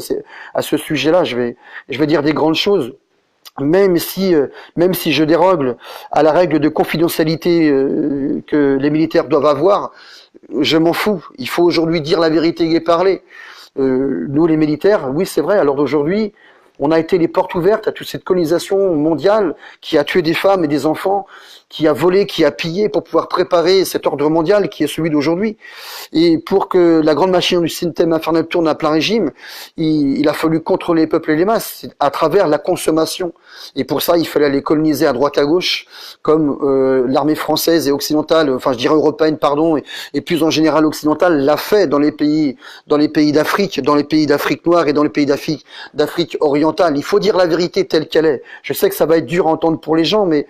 à ce sujet-là. Je vais dire des grandes choses. Même si je déroge à la règle de confidentialité que les militaires doivent avoir, je m'en fous. Il faut aujourd'hui dire la vérité et parler. Nous, les militaires, oui, c'est vrai, à l'heure d'aujourd'hui, on a été les portes ouvertes à toute cette colonisation mondiale qui a tué des femmes et des enfants, qui a volé, qui a pillé pour pouvoir préparer cet ordre mondial qui est celui d'aujourd'hui. Et pour que la grande machine du système infernal tourne à plein régime, il a fallu contrôler les peuples et les masses à travers la consommation. Et pour ça, il fallait les coloniser à droite à gauche, comme l'armée française et occidentale, enfin je dirais européenne, pardon, et plus en général occidentale, l'a fait dans les pays d'Afrique, dans les pays d'Afrique noire et dans les pays d'Afrique orientale. Il faut dire la vérité telle qu'elle est. Je sais que ça va être dur à entendre pour les gens, mais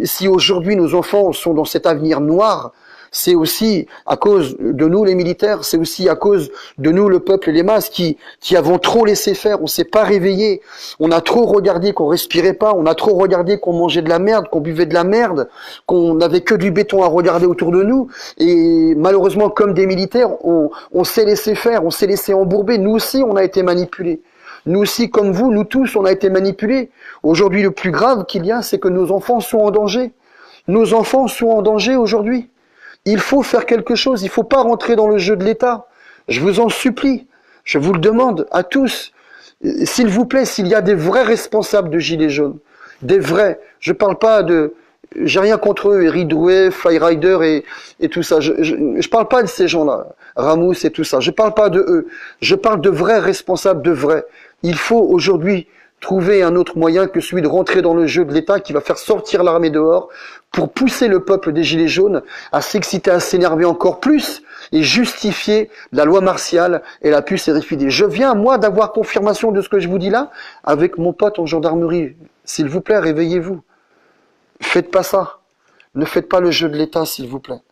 si aujourd'hui nos enfants sont dans cet avenir noir, c'est aussi à cause de nous les militaires, c'est aussi à cause de nous le peuple et les masses qui avons trop laissé faire, on s'est pas réveillé, on a trop regardé qu'on respirait pas, on a trop regardé qu'on mangeait de la merde, qu'on buvait de la merde, qu'on n'avait que du béton à regarder autour de nous, et malheureusement comme des militaires, on s'est laissé faire, on s'est laissé embourber, nous aussi on a été manipulés. Nous aussi, comme vous, nous tous, on a été manipulés. Aujourd'hui, le plus grave qu'il y a, c'est que nos enfants sont en danger. Nos enfants sont en danger aujourd'hui. Il faut faire quelque chose. Il ne faut pas rentrer dans le jeu de l'État. Je vous en supplie. Je vous le demande à tous. S'il vous plaît, s'il y a des vrais responsables de Gilets jaunes, des vrais, je parle pas de... J'ai rien contre eux, Eric Drouet, Flyrider et tout ça. Je parle pas de ces gens-là, Ramous et tout ça. Je parle pas de eux. Je parle de vrais responsables, de vrais. Il faut aujourd'hui trouver un autre moyen que celui de rentrer dans le jeu de l'État qui va faire sortir l'armée dehors pour pousser le peuple des Gilets jaunes à s'exciter, à s'énerver encore plus et justifier la loi martiale et la puce RFID. Je viens, moi, d'avoir confirmation de ce que je vous dis là avec mon pote en gendarmerie. S'il vous plaît, réveillez-vous. Faites pas ça. Ne faites pas le jeu de l'État, s'il vous plaît.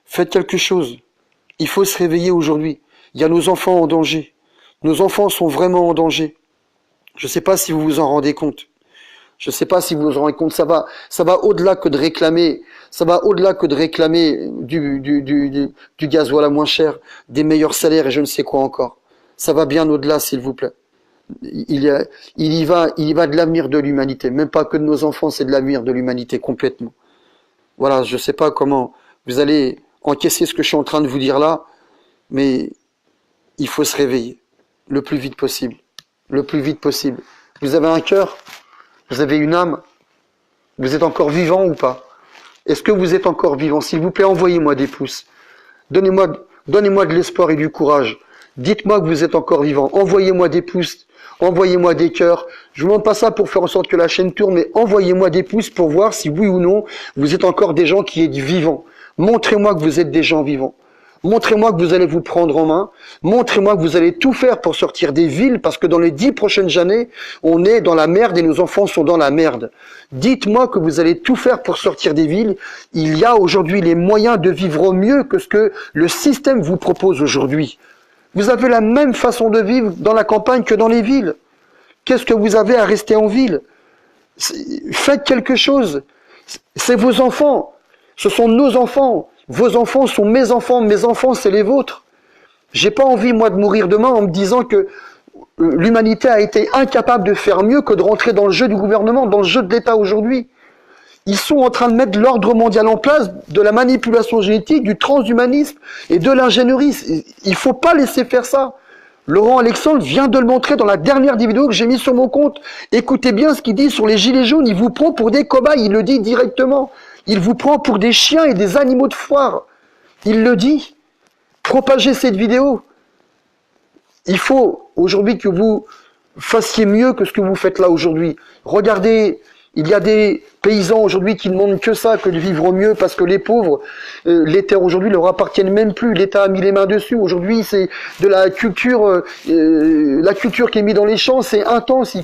Faites quelque chose. Il faut se réveiller aujourd'hui. Il y a nos enfants en danger. Nos enfants sont vraiment en danger. Je ne sais pas si vous vous en rendez compte. Je ne sais pas si vous vous en rendez compte. Ça va au-delà que de réclamer, ça va au-delà que de réclamer du gasoil à moins cher, des meilleurs salaires et je ne sais quoi encore. Ça va bien au-delà, s'il vous plaît. Il y va de l'avenir de l'humanité. Même pas que de nos enfants, c'est de l'avenir de l'humanité complètement. Voilà, je ne sais pas comment vous allez encaisser ce que je suis en train de vous dire là, mais il faut se réveiller le plus vite possible. Le plus vite possible. Vous avez un cœur, vous avez une âme, vous êtes encore vivant ou pas? Est-ce que vous êtes encore vivant? S'il vous plaît, envoyez-moi des pouces. Donnez-moi de l'espoir et du courage. Dites-moi que vous êtes encore vivant. Envoyez-moi des pouces, envoyez-moi des cœurs. Je ne vous demande pas ça pour faire en sorte que la chaîne tourne, mais envoyez-moi des pouces pour voir si oui ou non, vous êtes encore des gens qui êtes vivants. Montrez-moi que vous êtes des gens vivants. Montrez-moi que vous allez vous prendre en main. Montrez-moi que vous allez tout faire pour sortir des villes, parce que dans les 10 prochaines années, on est dans la merde et nos enfants sont dans la merde. Dites-moi que vous allez tout faire pour sortir des villes. Il y a aujourd'hui les moyens de vivre mieux que ce que le système vous propose aujourd'hui. Vous avez la même façon de vivre dans la campagne que dans les villes. Qu'est-ce que vous avez à rester en ville? Faites quelque chose. C'est vos enfants. Ce sont nos enfants. Vos enfants sont mes enfants c'est les vôtres. J'ai pas envie moi de mourir demain en me disant que l'humanité a été incapable de faire mieux que de rentrer dans le jeu du gouvernement, dans le jeu de l'État aujourd'hui. Ils sont en train de mettre l'ordre mondial en place, de la manipulation génétique, du transhumanisme et de l'ingénierie. Il faut pas laisser faire ça. Laurent Alexandre vient de le montrer dans la dernière des vidéos que j'ai mise sur mon compte. Écoutez bien ce qu'il dit sur les gilets jaunes. Il vous prend pour des cobayes, il le dit directement. Il vous prend pour des chiens et des animaux de foire. Il le dit. Propagez cette vidéo. Il faut aujourd'hui que vous fassiez mieux que ce que vous faites là aujourd'hui. Regardez, il y a des paysans aujourd'hui qui ne demandent que ça, que de vivre mieux, parce que les pauvres, les terres aujourd'hui leur appartiennent même plus. L'État a mis les mains dessus. Aujourd'hui, c'est de la culture qui est mise dans les champs, c'est intense.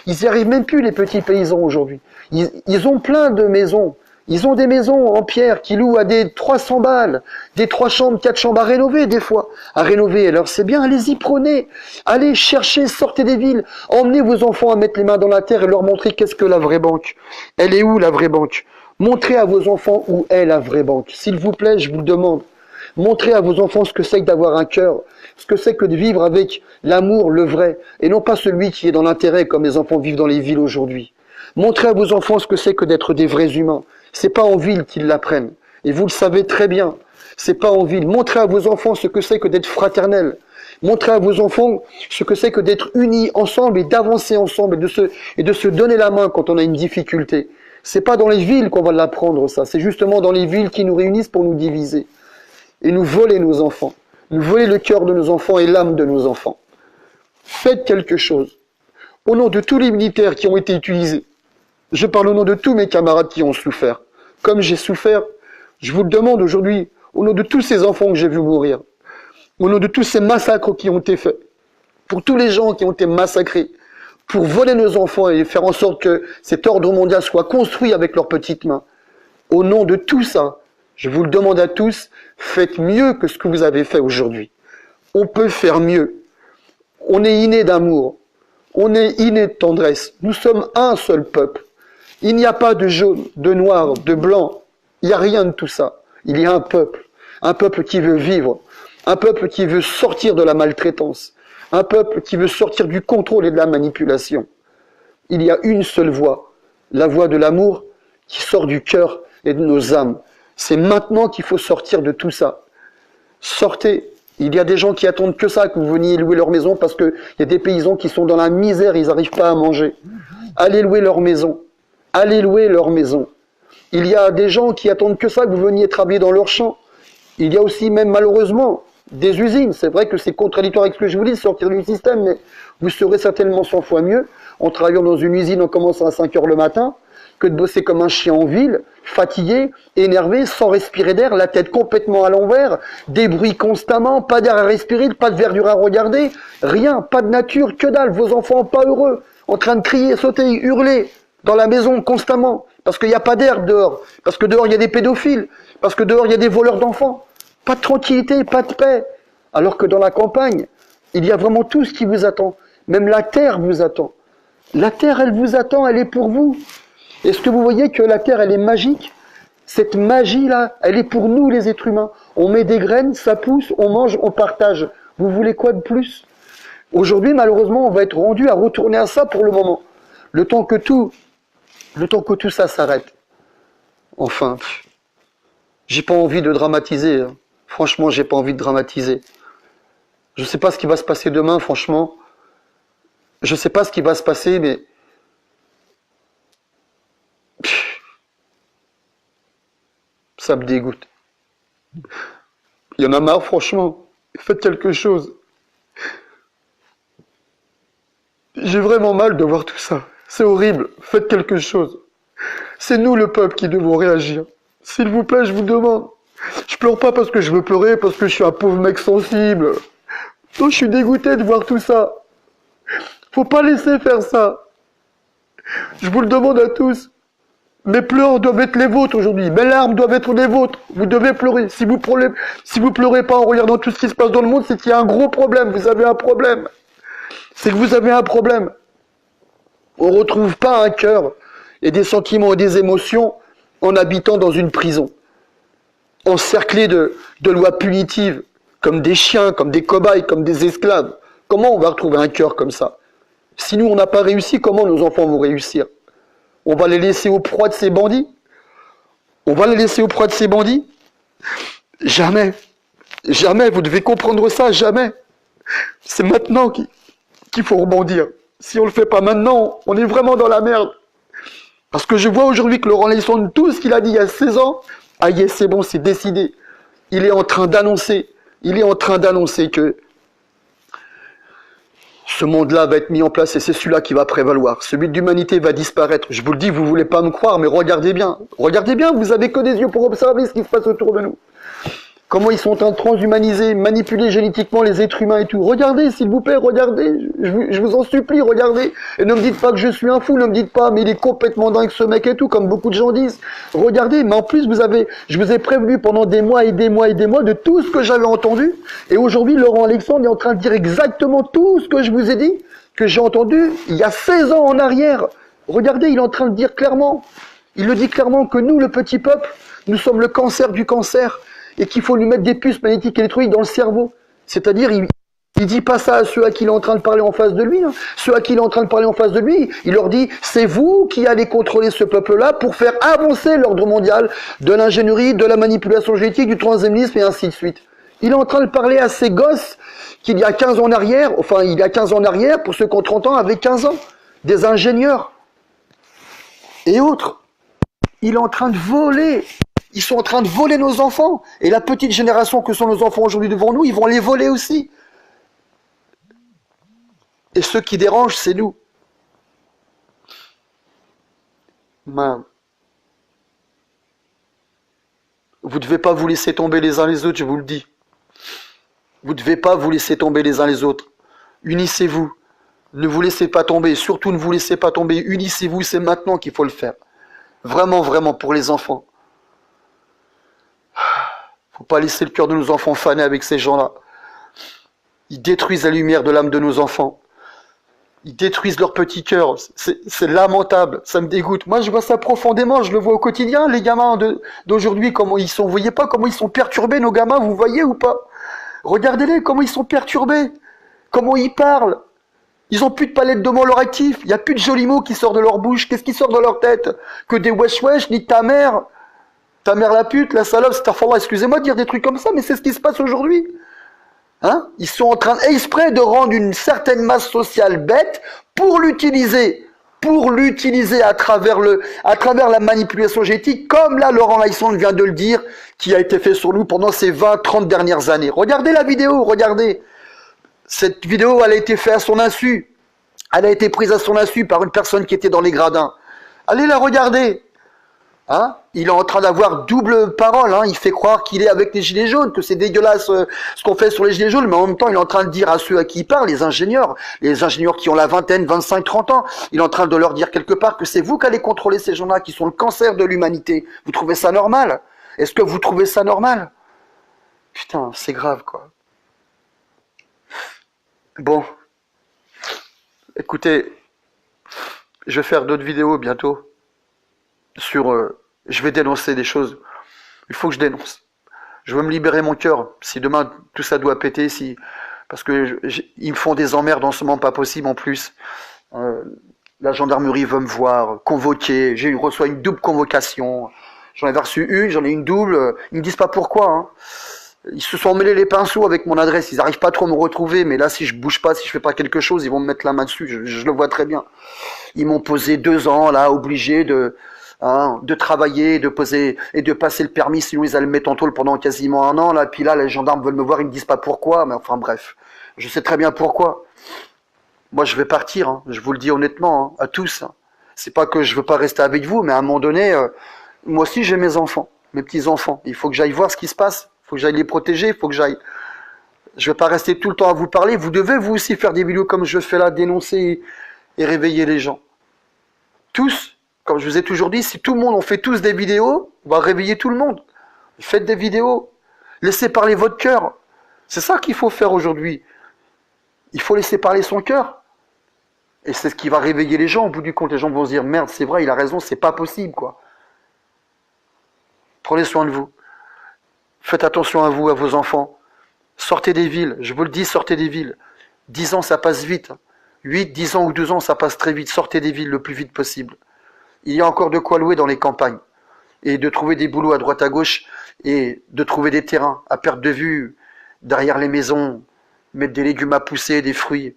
Ils y arrivent même plus, les petits paysans aujourd'hui. Ils ont plein de maisons. Ils ont des maisons en pierre qui louent à des 300 balles, des 3 chambres, 4 chambres à rénover des fois. À rénover, alors c'est bien, allez-y, prenez. Allez chercher, sortez des villes. Emmenez vos enfants à mettre les mains dans la terre et leur montrer qu'est-ce que la vraie banque. Elle est où la vraie banque? Montrez à vos enfants où est la vraie banque. S'il vous plaît, je vous le demande. Montrez à vos enfants ce que c'est que d'avoir un cœur, ce que c'est que de vivre avec l'amour, le vrai, et non pas celui qui est dans l'intérêt comme les enfants vivent dans les villes aujourd'hui. Montrez à vos enfants ce que c'est que d'être des vrais humains. C'est pas en ville qu'ils l'apprennent. Et vous le savez très bien. C'est pas en ville. Montrez à vos enfants ce que c'est que d'être fraternel. Montrez à vos enfants ce que c'est que d'être unis ensemble et d'avancer ensemble et de se donner la main quand on a une difficulté. C'est pas dans les villes qu'on va l'apprendre ça. C'est justement dans les villes qui nous réunissent pour nous diviser. Et nous voler nos enfants. Nous voler le cœur de nos enfants et l'âme de nos enfants. Faites quelque chose. Au nom de tous les militaires qui ont été utilisés, je parle au nom de tous mes camarades qui ont souffert. Comme j'ai souffert, je vous le demande aujourd'hui, au nom de tous ces enfants que j'ai vus mourir, au nom de tous ces massacres qui ont été faits, pour tous les gens qui ont été massacrés, pour voler nos enfants et faire en sorte que cet ordre mondial soit construit avec leurs petites mains. Au nom de tout ça, je vous le demande à tous, faites mieux que ce que vous avez fait aujourd'hui. On peut faire mieux. On est inné d'amour. On est inné de tendresse. Nous sommes un seul peuple. Il n'y a pas de jaune, de noir, de blanc. Il n'y a rien de tout ça. Il y a un peuple qui veut vivre, un peuple qui veut sortir de la maltraitance, un peuple qui veut sortir du contrôle et de la manipulation. Il y a une seule voix, la voix de l'amour qui sort du cœur et de nos âmes. C'est maintenant qu'il faut sortir de tout ça. Sortez. Il y a des gens qui attendent que ça, que vous veniez louer leur maison, parce qu'il y a des paysans qui sont dans la misère, ils n'arrivent pas à manger. Allez louer leur maison. Allez louer leur maison. Il y a des gens qui attendent que ça, que vous veniez travailler dans leur champ. Il y a aussi même malheureusement des usines. C'est vrai que c'est contradictoire avec ce que je vous dis, sortir du système, mais vous serez certainement 100 fois mieux en travaillant dans une usine en commençant à 5 heures le matin, que de bosser comme un chien en ville, fatigué, énervé, sans respirer d'air, la tête complètement à l'envers, des bruits constamment, pas d'air à respirer, pas de verdure à regarder, rien, pas de nature, que dalle, vos enfants pas heureux, en train de crier, sauter, hurler, dans la maison constamment, parce qu'il n'y a pas d'air dehors, parce que dehors il y a des pédophiles, parce que dehors il y a des voleurs d'enfants, pas de tranquillité, pas de paix, alors que dans la campagne, Il y a vraiment tout ce qui vous attend. Même la terre vous attend. La terre, elle vous attend, elle est pour vous. Est-ce que vous voyez que la terre, elle est magique? Cette magie-là, elle est pour nous, les êtres humains. On met des graines, ça pousse, on mange, on partage. Vous voulez quoi de plus? Aujourd'hui, malheureusement, on va être rendu à retourner à ça pour le moment. Le temps que tout ça s'arrête. Enfin, j'ai pas envie de dramatiser. Hein. Franchement, j'ai pas envie de dramatiser. Je sais pas ce qui va se passer demain, franchement. Je sais pas ce qui va se passer, mais ça me dégoûte. Il y en a marre, franchement. Faites quelque chose. J'ai vraiment mal de voir tout ça. C'est horrible. Faites quelque chose. C'est nous, le peuple, qui devons réagir. S'il vous plaît, je vous demande. Je pleure pas parce que je veux pleurer, parce que je suis un pauvre mec sensible. Non, je suis dégoûté de voir tout ça. Faut pas laisser faire ça. Je vous le demande à tous. Mes pleurs doivent être les vôtres aujourd'hui. Mes larmes doivent être les vôtres. Vous devez pleurer. Si vous pleurez pas en regardant tout ce qui se passe dans le monde, c'est qu'il y a un gros problème. Vous avez un problème. C'est que vous avez un problème. On ne retrouve pas un cœur et des sentiments et des émotions en habitant dans une prison. Encerclés de lois punitives, comme des chiens, comme des cobayes, comme des esclaves. Comment on va retrouver un cœur comme ça? Si nous, on n'a pas réussi, comment nos enfants vont réussir? On va les laisser aux proies de ces bandits? On va les laisser aux proies de ces bandits? Jamais. Jamais, vous devez comprendre ça, jamais. C'est maintenant qu'il faut rebondir. Si on ne le fait pas maintenant, on est vraiment dans la merde. Parce que je vois aujourd'hui que Laurent Lessonde, tout ce qu'il a dit il y a 16 ans, ah yes, c'est bon, c'est décidé. Il est en train d'annoncer que ce monde-là va être mis en place et c'est celui-là qui va prévaloir. Celui de l'humanité va disparaître. Je vous le dis, vous voulez pas me croire, mais regardez bien. Regardez bien, vous avez que des yeux pour observer ce qui se passe autour de nous. Comment ils sont en train de transhumaniser, manipuler génétiquement les êtres humains et tout. Regardez, s'il vous plaît, regardez. Je vous en supplie, regardez. Et ne me dites pas que je suis un fou, ne me dites pas, mais il est complètement dingue ce mec et tout, comme beaucoup de gens disent. Regardez, mais en plus, je vous ai prévenu pendant des mois et des mois et des mois de tout ce que j'avais entendu. Et aujourd'hui, Laurent Alexandre est en train de dire exactement tout ce que je vous ai dit, que j'ai entendu il y a 16 ans en arrière. Regardez, il est en train de dire clairement. Il le dit clairement que nous, le petit peuple, nous sommes le cancer du cancer. Et qu'il faut lui mettre des puces magnétiques électroniques dans le cerveau. C'est-à-dire, il dit pas ça à ceux à qui il est en train de parler en face de lui. Hein. Ceux à qui il est en train de parler en face de lui, il leur dit, c'est vous qui allez contrôler ce peuple-là pour faire avancer l'ordre mondial de l'ingénierie, de la manipulation génétique, du transhumanisme et ainsi de suite. Il est en train de parler à ces gosses qu'il y a 15 ans en arrière, enfin, il y a 15 ans en arrière, pour ceux qui ont 30 ans, avec 15 ans, des ingénieurs et autres. Il est en train de voler. Ils sont en train de voler nos enfants. Et la petite génération que sont nos enfants aujourd'hui devant nous, ils vont les voler aussi. Et ceux qui dérangent, c'est nous. Man. Vous ne devez pas vous laisser tomber les uns les autres, je vous le dis. Vous ne devez pas vous laisser tomber les uns les autres. Unissez-vous. Ne vous laissez pas tomber. Surtout, ne vous laissez pas tomber. Unissez-vous, c'est maintenant qu'il faut le faire. Vraiment, vraiment, pour les enfants. Faut pas laisser le cœur de nos enfants faner avec ces gens-là. Ils détruisent la lumière de l'âme de nos enfants. Ils détruisent leur petit cœur. C'est lamentable. Ça me dégoûte. Moi, je vois ça profondément. Je le vois au quotidien. Les gamins d'aujourd'hui, comment ils sont. Vous voyez pas comment ils sont perturbés, nos gamins. Vous voyez ou pas? Regardez-les, comment ils sont perturbés. Comment ils parlent. Ils ont plus de palette de mots leur actif. Il y a plus de jolis mots qui sortent de leur bouche. Qu'est-ce qui sort de leur tête? Que des wesh wesh, ni ta mère. Ta mère la pute, la salope, excusez-moi de dire des trucs comme ça, mais c'est ce qui se passe aujourd'hui. Hein? Ils sont en train exprès de rendre une certaine masse sociale bête pour l'utiliser à travers la manipulation génétique, comme là Laurent Lessonde vient de le dire, qui a été fait sur nous pendant ces 20-30 dernières années. Regardez la vidéo, regardez. Cette vidéo, elle a été faite à son insu. Elle a été prise à son insu par une personne qui était dans les gradins. Allez la regarder. Hein? Il est en train d'avoir double parole, hein? Il fait croire qu'il est avec les gilets jaunes, que c'est dégueulasse ce qu'on fait sur les gilets jaunes, mais en même temps il est en train de dire à ceux à qui il parle, les ingénieurs qui ont la vingtaine, 25, 30 ans, il est en train de leur dire quelque part que c'est vous qui allez contrôler ces gens-là qui sont le cancer de l'humanité. Vous trouvez ça normal? Est-ce que vous trouvez ça normal? Putain, c'est grave quoi. Bon, écoutez, je vais faire d'autres vidéos bientôt sur... je vais dénoncer des choses. Il faut que je dénonce. Je veux me libérer mon cœur. Si demain tout ça doit péter, si parce que ils me font des emmerdes en ce moment pas possible en plus. Euh, la gendarmerie veut me voir, convoqué. J'ai reçois une double convocation. J'en ai reçu une, j'en ai une double. Ils me disent pas pourquoi. Hein. Ils se sont mêlés les pinceaux avec mon adresse. Ils n'arrivent pas trop à me retrouver. Mais là, si je bouge pas, si je fais pas quelque chose, ils vont me mettre la main dessus. Je le vois très bien. Ils m'ont posé 2 ans là, obligé de travailler, de poser et de passer le permis, sinon ils allaient me mettre en tôle pendant quasiment un an. Là, puis là, les gendarmes veulent me voir, ils me disent pas pourquoi, mais enfin bref, je sais très bien pourquoi. Moi, je vais partir, hein, je vous le dis honnêtement, hein, à tous. Hein. C'est pas que je veux pas rester avec vous, mais à un moment donné, moi aussi j'ai mes enfants, mes petits enfants. Il faut que j'aille voir ce qui se passe, il faut que j'aille les protéger, il faut que j'aille. Je vais pas rester tout le temps à vous parler. Vous devez vous aussi faire des vidéos comme je fais là, dénoncer et réveiller les gens. Tous, comme je vous ai toujours dit, si tout le monde, on fait tous des vidéos, on va réveiller tout le monde. Faites des vidéos. Laissez parler votre cœur. C'est ça qu'il faut faire aujourd'hui. Il faut laisser parler son cœur. Et c'est ce qui va réveiller les gens. Au bout du compte, les gens vont se dire, merde, c'est vrai, il a raison, c'est pas possible, quoi. Prenez soin de vous. Faites attention à vous, à vos enfants. Sortez des villes. Je vous le dis, sortez des villes. 10 ans, ça passe vite. 8, 10 ans ou 12 ans, ça passe très vite. Sortez des villes le plus vite possible. Il y a encore de quoi louer dans les campagnes. Et de trouver des boulots à droite à gauche et de trouver des terrains à perte de vue derrière les maisons, mettre des légumes à pousser, des fruits.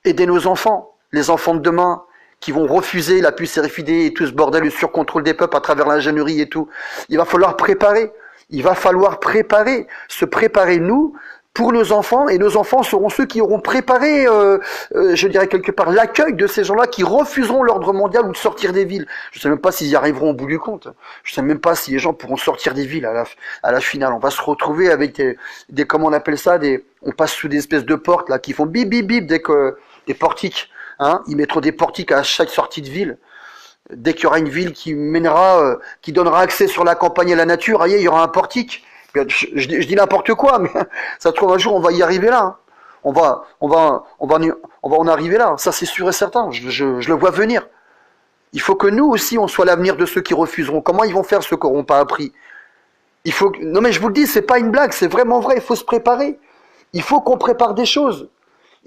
Aider nos enfants, les enfants de demain qui vont refuser la puce RFID et tout ce bordel, le surcontrôle des peuples à travers l'ingénierie et tout. Il va falloir préparer. Il va falloir préparer, se préparer nous pour nos enfants, et nos enfants seront ceux qui auront préparé, je dirais quelque part, l'accueil de ces gens-là qui refuseront l'ordre mondial ou de sortir des villes. Je ne sais même pas s'ils y arriveront au bout du compte. Je ne sais même pas si les gens pourront sortir des villes à la finale. On va se retrouver avec des comment on appelle ça, on passe sous des espèces de portes là qui font bip bip bip dès que des portiques. Hein, ils mettront des portiques à chaque sortie de ville. Dès qu'il y aura une ville qui mènera, qui donnera accès sur la campagne et la nature, il y aura un portique. Je dis n'importe quoi, mais ça se trouve un jour on va y arriver là. Hein. On va en arriver là. Ça c'est sûr et certain. Je le vois venir. Il faut que nous aussi on soit l'avenir de ceux qui refuseront. Comment ils vont faire ceux qui n'auront pas appris? Non mais je vous le dis, c'est pas une blague, c'est vraiment vrai. Il faut se préparer. Il faut qu'on prépare des choses.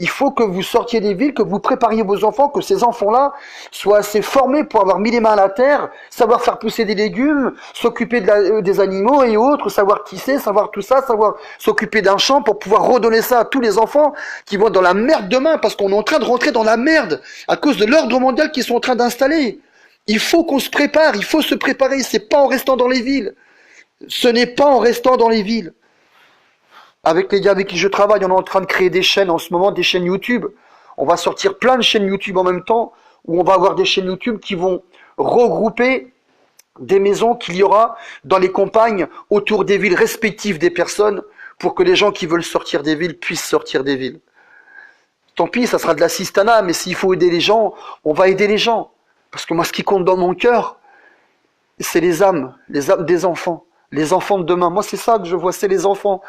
Il faut que vous sortiez des villes, que vous prépariez vos enfants, que ces enfants-là soient assez formés pour avoir mis les mains à la terre, savoir faire pousser des légumes, s'occuper des animaux et autres, savoir tisser, savoir tout ça, savoir s'occuper d'un champ pour pouvoir redonner ça à tous les enfants qui vont être dans la merde demain, parce qu'on est en train de rentrer dans la merde à cause de l'ordre mondial qu'ils sont en train d'installer. Il faut qu'on se prépare, il faut se préparer, c'est pas en restant dans les villes. Ce n'est pas en restant dans les villes. Avec les gars avec qui je travaille, on est en train de créer des chaînes en ce moment, des chaînes YouTube. On va sortir plein de chaînes YouTube en même temps, où on va avoir des chaînes YouTube qui vont regrouper des maisons qu'il y aura dans les campagnes autour des villes respectives des personnes, pour que les gens qui veulent sortir des villes puissent sortir des villes. Tant pis, ça sera de l'assistanat, mais s'il faut aider les gens, on va aider les gens. Parce que moi, ce qui compte dans mon cœur, c'est les âmes des enfants, les enfants de demain. Moi, c'est ça que je vois, c'est les enfants.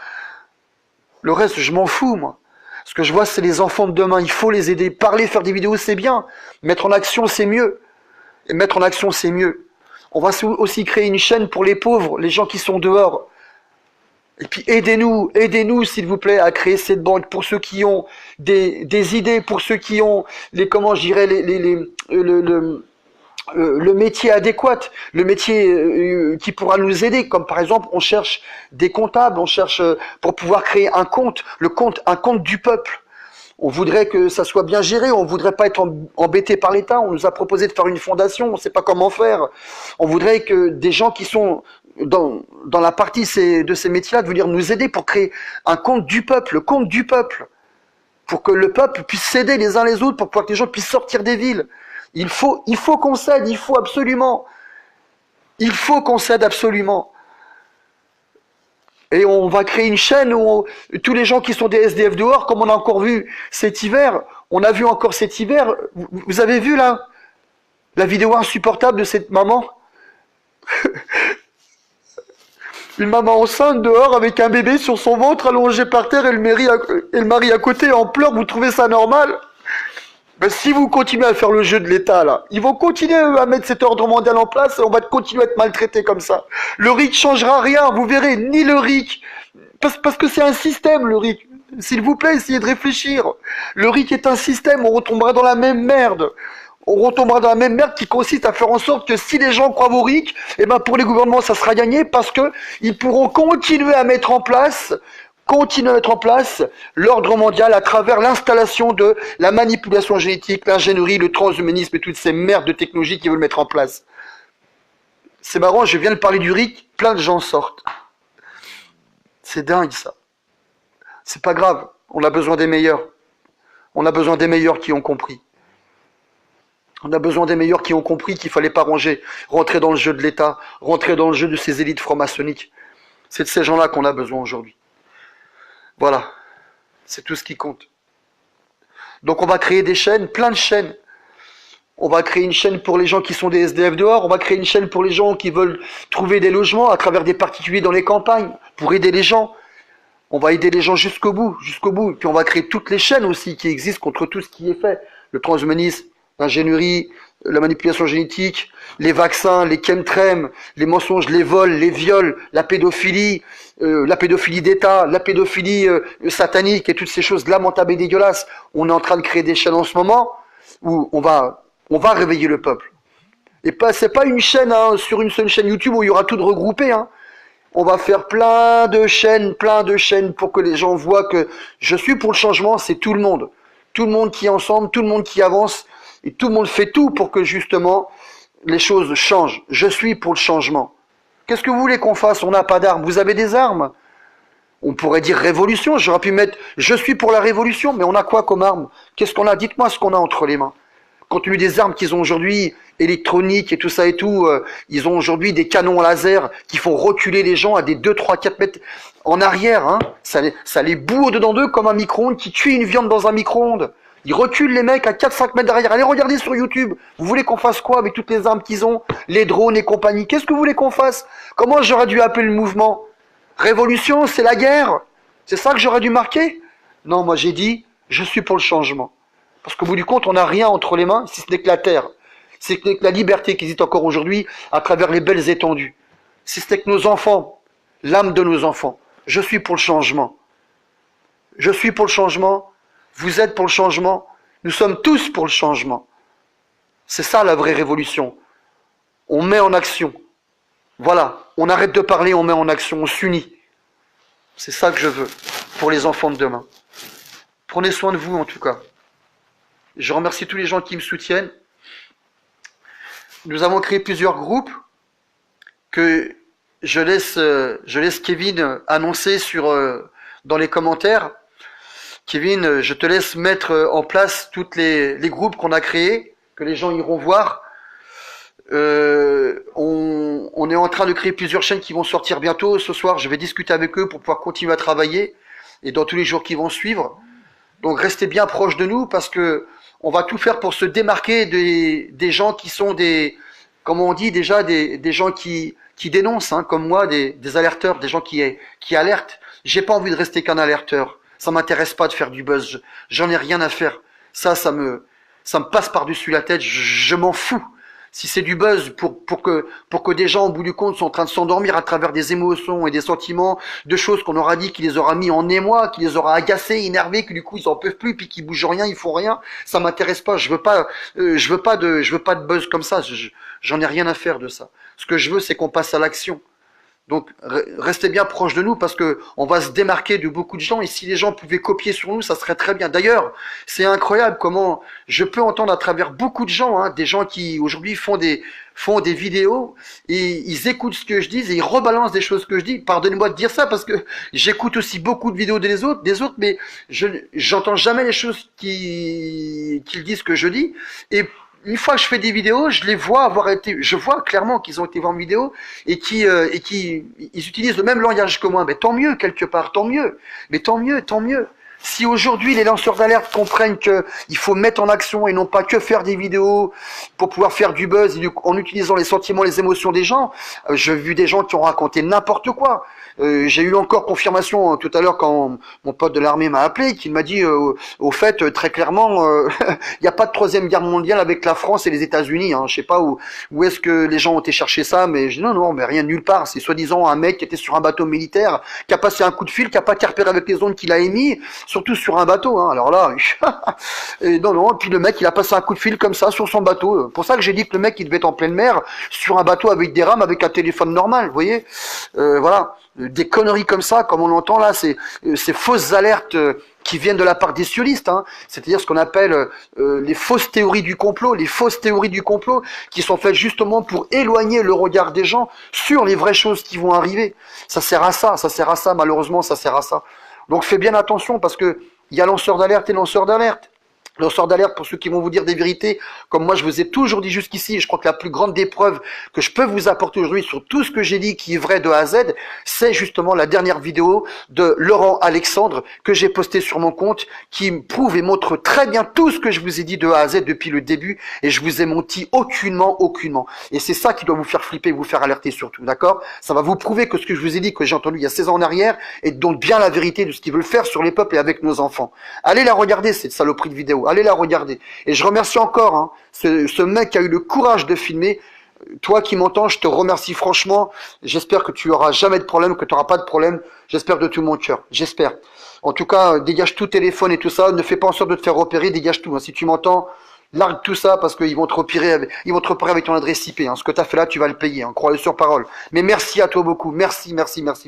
Le reste, je m'en fous, moi. Ce que je vois, c'est les enfants de demain. Il faut les aider. Parler, faire des vidéos, c'est bien. Mettre en action, c'est mieux. Et mettre en action, c'est mieux. On va aussi créer une chaîne pour les pauvres, les gens qui sont dehors. Et puis aidez-nous, s'il vous plaît, à créer cette banque pour ceux qui ont des idées, pour ceux qui ont comment je dirais, le métier adéquat, le métier qui pourra nous aider, comme par exemple on cherche des comptables, on cherche pour pouvoir créer un compte, un compte du peuple. On voudrait que ça soit bien géré, on voudrait pas être embêté par l'État, on nous a proposé de faire une fondation, on ne sait pas comment faire. On voudrait que des gens qui sont dans la partie de ces métiers-là, de venir nous aider pour créer un compte du peuple, le compte du peuple, pour que le peuple puisse s'aider les uns les autres, pour pouvoir que les gens puissent sortir des villes. Il faut qu'on s'aide, il faut qu'on s'aide absolument. Et on va créer une chaîne où tous les gens qui sont des SDF dehors, comme on a encore vu cet hiver, on a vu encore cet hiver, vous avez vu là, la vidéo insupportable de cette maman? Une maman enceinte dehors avec un bébé sur son ventre allongé par terre et le mari à côté en pleurs, vous trouvez ça normal? Ben, si vous continuez à faire le jeu de l'État, là, ils vont continuer à mettre cet ordre mondial en place et on va continuer à être maltraité comme ça. Le RIC changera rien, vous verrez, ni le RIC, parce que c'est un système, le RIC. S'il vous plaît, essayez de réfléchir. Le RIC est un système, on retombera dans la même merde. On retombera dans la même merde qui consiste à faire en sorte que si les gens croient au RIC, eh ben pour les gouvernements, ça sera gagné parce que ils pourront continuer à mettre en place l'ordre mondial à travers l'installation de la manipulation génétique, l'ingénierie, le transhumanisme et toutes ces merdes de technologie qu'ils veulent mettre en place. C'est marrant, je viens de parler du RIC, plein de gens sortent. C'est dingue ça. C'est pas grave, on a besoin des meilleurs. On a besoin des meilleurs qui ont compris. On a besoin des meilleurs qui ont compris qu'il fallait pas rentrer dans le jeu de l'État, rentrer dans le jeu de ces élites franc-maçonniques. C'est de ces gens-là qu'on a besoin aujourd'hui. Voilà, c'est tout ce qui compte. Donc on va créer des chaînes, plein de chaînes. On va créer une chaîne pour les gens qui sont des SDF dehors, on va créer une chaîne pour les gens qui veulent trouver des logements à travers des particuliers dans les campagnes, pour aider les gens. On va aider les gens jusqu'au bout, jusqu'au bout. Puis on va créer toutes les chaînes aussi qui existent contre tout ce qui est fait. Le transhumanisme, l'ingénierie, la manipulation génétique, les vaccins, les chemtrails, les mensonges, les vols, les viols, la pédophilie d'État, la pédophilie satanique et toutes ces choses lamentables et dégueulasses. On est en train de créer des chaînes en ce moment où on va réveiller le peuple. Et c'est pas une chaîne sur une seule chaîne YouTube où il y aura tout de regroupé. On va faire plein de chaînes pour que les gens voient que je suis pour le changement, c'est tout le monde. Tout le monde qui est ensemble, tout le monde qui avance, et tout le monde fait tout pour que justement les choses changent. Je suis pour le changement. Qu'est-ce que vous voulez qu'on fasse? On n'a pas d'armes. Vous avez des armes? On pourrait dire révolution, j'aurais pu mettre je suis pour la révolution, mais on a quoi comme armes? Qu'est-ce qu'on a? Dites-moi ce qu'on a entre les mains. Compte tenu des armes qu'ils ont aujourd'hui, électroniques et tout ça et tout, ils ont aujourd'hui des canons laser qui font reculer les gens à des 2, 3, 4 mètres en arrière. Ça les boue au-dedans d'eux comme un micro-ondes qui cuit une viande dans un micro-ondes. Ils reculent les mecs à 4-5 mètres derrière. Allez regarder sur YouTube. Vous voulez qu'on fasse quoi avec toutes les armes qu'ils ont, les drones et compagnie? Qu'est-ce que vous voulez qu'on fasse? Comment j'aurais dû appeler le mouvement? Révolution, c'est la guerre? C'est ça que j'aurais dû marquer? Non, moi j'ai dit, je suis pour le changement. Parce qu'au bout du compte, on n'a rien entre les mains, si ce n'est que la terre. Si ce n'est que la liberté qui existe encore aujourd'hui à travers les belles étendues. Si ce n'est que nos enfants, l'âme de nos enfants. Je suis pour le changement. Je suis pour le changement. Vous êtes pour le changement. Nous sommes tous pour le changement. C'est ça la vraie révolution. On met en action. Voilà. On arrête de parler, on met en action, on s'unit. C'est ça que je veux pour les enfants de demain. Prenez soin de vous en tout cas. Je remercie tous les gens qui me soutiennent. Nous avons créé plusieurs groupes que je laisse Kevin annoncer dans les commentaires. Kevin, je te laisse mettre en place tous les groupes qu'on a créés, que les gens iront voir. On est en train de créer plusieurs chaînes qui vont sortir bientôt. Ce soir, je vais discuter avec eux pour pouvoir continuer à travailler et dans tous les jours qui vont suivre. Donc restez bien proches de nous parce que on va tout faire pour se démarquer des gens qui sont comme on dit déjà, des gens qui dénoncent, comme moi, des alerteurs, des gens qui alertent. J'ai pas envie de rester qu'un alerteur. Ça m'intéresse pas de faire du buzz. J'en ai rien à faire. Ça me passe par-dessus la tête. Je m'en fous. Si c'est du buzz pour que des gens, au bout du compte, sont en train de s'endormir à travers des émotions et des sentiments, de choses qu'on aura dit, qui les aura mis en émoi, qui les aura agacés, énervés, que du coup ils en peuvent plus, puis qu'ils bougent rien, ils font rien, ça m'intéresse pas. Je veux pas de buzz comme ça. J'en ai rien à faire de ça. Ce que je veux, c'est qu'on passe à l'action. Donc restez bien proche de nous parce que on va se démarquer de beaucoup de gens et si les gens pouvaient copier sur nous, ça serait très bien. D'ailleurs, c'est incroyable comment je peux entendre à travers beaucoup de gens, des gens qui aujourd'hui font des vidéos et ils écoutent ce que je dis et ils rebalancent des choses que je dis. Pardonnez-moi de dire ça parce que j'écoute aussi beaucoup de vidéos des autres, mais j'entends jamais les choses qu'ils disent que je dis et une fois que je fais des vidéos, je vois clairement qu'ils ont été voir une vidéo et ils utilisent le même langage que moi. Mais tant mieux quelque part, tant mieux. Mais tant mieux, tant mieux. Si aujourd'hui les lanceurs d'alerte comprennent qu'il faut mettre en action et non pas que faire des vidéos pour pouvoir faire du buzz en utilisant les sentiments, les émotions des gens, j'ai vu des gens qui ont raconté n'importe quoi. J'ai eu encore confirmation tout à l'heure quand mon pote de l'armée m'a appelé, qu'il m'a dit au fait très clairement, il n'y a pas de troisième guerre mondiale avec la France et les États-Unis. Hein. Je sais pas où est-ce que les gens ont été chercher ça, mais je dis non, mais rien nulle part. C'est soi-disant un mec qui était sur un bateau militaire, qui a passé un coup de fil, qui a pas carpéré avec les ondes qu'il a émis, surtout sur un bateau. Hein. Alors là, et non, et puis le mec il a passé un coup de fil comme ça sur son bateau. Pour ça que j'ai dit que le mec il devait être en pleine mer, sur un bateau avec des rames, avec un téléphone normal, vous voyez. Voilà, des conneries comme ça, comme on entend là, ces fausses alertes qui viennent de la part des sionistes, hein. C'est-à-dire ce qu'on appelle les fausses théories du complot, qui sont faites justement pour éloigner le regard des gens sur les vraies choses qui vont arriver. Ça sert à ça, malheureusement, ça sert à ça. Donc fais bien attention parce que il y a lanceur d'alerte et lanceur d'alerte. Lanceur d'alerte pour ceux qui vont vous dire des vérités, comme moi je vous ai toujours dit jusqu'ici, et je crois que la plus grande des preuves que je peux vous apporter aujourd'hui sur tout ce que j'ai dit qui est vrai de A à Z, c'est justement la dernière vidéo de Laurent Alexandre que j'ai postée sur mon compte, qui me prouve et montre très bien tout ce que je vous ai dit de A à Z depuis le début, et je vous ai menti aucunement. Et c'est ça qui doit vous faire flipper, vous faire alerter surtout, d'accord? Ça va vous prouver que ce que je vous ai dit, que j'ai entendu il y a 16 ans en arrière, est donc bien la vérité de ce qu'ils veulent faire sur les peuples et avec nos enfants. Allez la regarder, cette saloperie de vidéo. Allez la regarder. Et je remercie encore hein, ce mec qui a eu le courage de filmer. Toi qui m'entends, je te remercie franchement. J'espère que tu auras jamais de problème, que tu n'auras pas de problème. J'espère de tout mon cœur. J'espère. En tout cas, dégage tout téléphone et tout ça. Ne fais pas en sorte de te faire repérer. Dégage tout. Hein. Si tu m'entends, largue tout ça parce qu'ils vont te repérer avec ton adresse IP. Hein. Ce que tu as fait là, tu vas le payer. Hein. Crois-le sur parole. Mais merci à toi beaucoup. Merci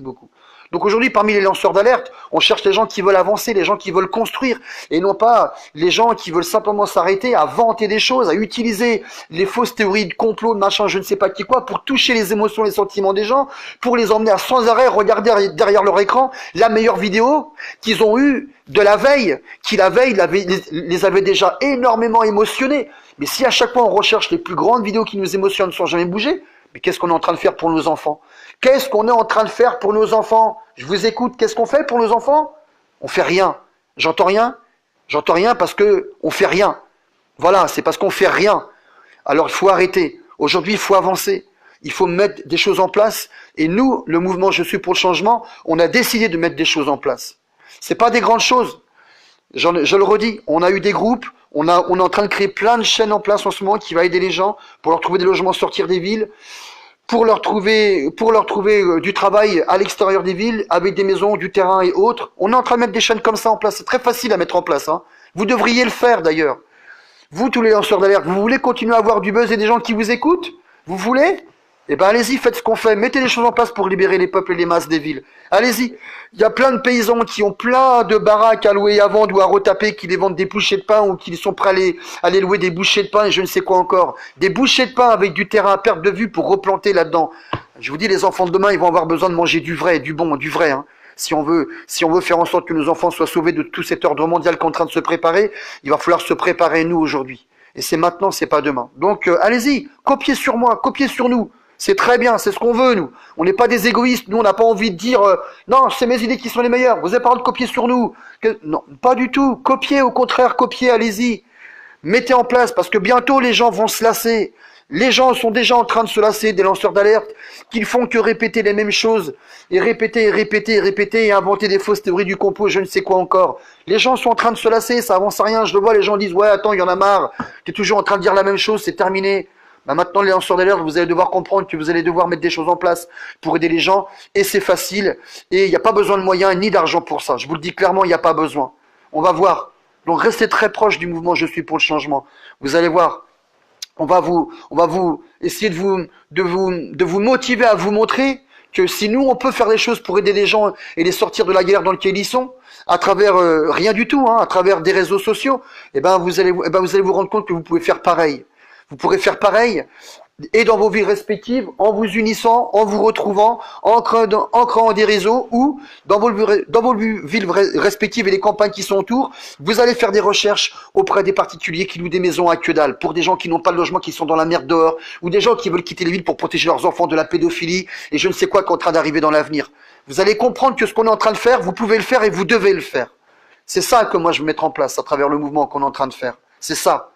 beaucoup. Donc aujourd'hui, parmi les lanceurs d'alerte, on cherche les gens qui veulent avancer, les gens qui veulent construire, et non pas les gens qui veulent simplement s'arrêter à vanter des choses, à utiliser les fausses théories de complot, de machin, je ne sais pas qui quoi, pour toucher les émotions, les sentiments des gens, pour les emmener à sans arrêt regarder derrière leur écran la meilleure vidéo qu'ils ont eue de la veille, qui la veille les avait déjà énormément émotionnés. Mais si à chaque fois on recherche les plus grandes vidéos qui nous émotionnent sans jamais bouger, mais qu'est-ce qu'on est en train de faire pour nos enfants? Qu'est-ce qu'on est en train de faire pour nos enfants? Je vous écoute, qu'est-ce qu'on fait pour nos enfants? On fait rien. J'entends rien? J'entends rien parce que on fait rien. Voilà, c'est parce qu'on fait rien. Alors il faut arrêter. Aujourd'hui, il faut avancer. Il faut mettre des choses en place. Et nous, le mouvement Je suis pour le changement, on a décidé de mettre des choses en place. C'est pas des grandes choses. Je le redis, on a eu des groupes, on est en train de créer plein de chaînes en place en ce moment qui va aider les gens pour leur trouver des logements, sortir des villes, pour leur trouver du travail à l'extérieur des villes, avec des maisons, du terrain et autres. On est en train de mettre des chaînes comme ça en place. C'est très facile à mettre en place. Hein. Vous devriez le faire d'ailleurs. Vous, tous les lanceurs d'alerte, vous voulez continuer à avoir du buzz et des gens qui vous écoutent? Vous voulez? Eh ben allez-y, faites ce qu'on fait. Mettez les choses en place pour libérer les peuples et les masses des villes. Allez-y. Il y a plein de paysans qui ont plein de baraques à louer, à vendre ou à retaper, qui les vendent des bouchées de pain ou qui sont prêts à aller louer des bouchées de pain et je ne sais quoi encore. Des bouchées de pain avec du terrain à perte de vue pour replanter là-dedans. Je vous dis, les enfants de demain, ils vont avoir besoin de manger du vrai, du bon, du vrai. Hein. Si on veut faire en sorte que nos enfants soient sauvés de tout cet ordre mondial qui est en train de se préparer, il va falloir se préparer nous aujourd'hui. Et c'est maintenant, c'est pas demain. Donc allez-y, copiez sur moi, copiez sur nous. C'est très bien, c'est ce qu'on veut, nous. On n'est pas des égoïstes, nous, on n'a pas envie de dire non, c'est mes idées qui sont les meilleures, vous avez pas de copier sur nous. Non, pas du tout. Copiez, au contraire, copiez, allez-y. Mettez en place, parce que bientôt, les gens vont se lasser. Les gens sont déjà en train de se lasser des lanceurs d'alerte qui font que répéter les mêmes choses, et répéter, et inventer des fausses théories du complot, je ne sais quoi encore. Les gens sont en train de se lasser, ça avance à rien, je le vois, les gens disent, ouais, attends, il y en a marre, tu es toujours en train de dire la même chose, c'est terminé. Bah maintenant, les lanceurs d'alerte, vous allez devoir comprendre que vous allez devoir mettre des choses en place pour aider les gens, et c'est facile, et il n'y a pas besoin de moyens ni d'argent pour ça. Je vous le dis clairement, il n'y a pas besoin. On va voir. Donc restez très proche du mouvement Je suis pour le changement. Vous allez voir. On va vous essayer de vous motiver à vous montrer que si nous on peut faire des choses pour aider les gens et les sortir de la galère dans laquelle ils sont, à travers rien du tout, hein, à travers des réseaux sociaux, vous allez vous rendre compte que vous pouvez faire pareil. Vous pourrez faire pareil et dans vos vies respectives, en vous unissant, en vous retrouvant, en créant des réseaux ou dans vos villes respectives et les campagnes qui sont autour, vous allez faire des recherches auprès des particuliers qui louent des maisons à que dalle, pour des gens qui n'ont pas de logement, qui sont dans la merde dehors, ou des gens qui veulent quitter les villes pour protéger leurs enfants de la pédophilie et je ne sais quoi qui est en train d'arriver dans l'avenir. Vous allez comprendre que ce qu'on est en train de faire, vous pouvez le faire et vous devez le faire. C'est ça que moi je veux mettre en place à travers le mouvement qu'on est en train de faire. C'est ça.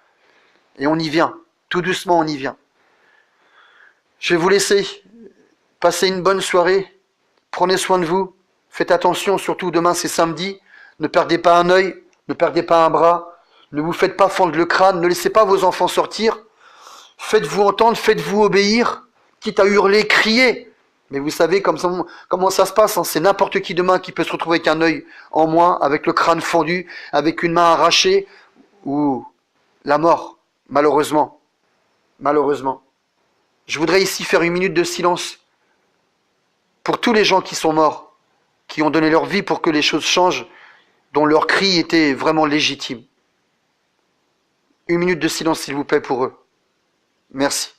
Et on y vient. Tout doucement, on y vient. Je vais vous laisser passer une bonne soirée. Prenez soin de vous. Faites attention, surtout demain c'est samedi. Ne perdez pas un œil, ne perdez pas un bras. Ne vous faites pas fendre le crâne. Ne laissez pas vos enfants sortir. Faites-vous entendre, faites-vous obéir. Quitte à hurler, crier. Mais vous savez comment ça se passe, hein. C'est n'importe qui demain qui peut se retrouver avec un œil en moins, avec le crâne fendu, avec une main arrachée, ou la mort, malheureusement. Malheureusement. Je voudrais ici faire une minute de silence pour tous les gens qui sont morts, qui ont donné leur vie pour que les choses changent, dont leur cri était vraiment légitime. Une minute de silence, s'il vous plaît, pour eux. Merci.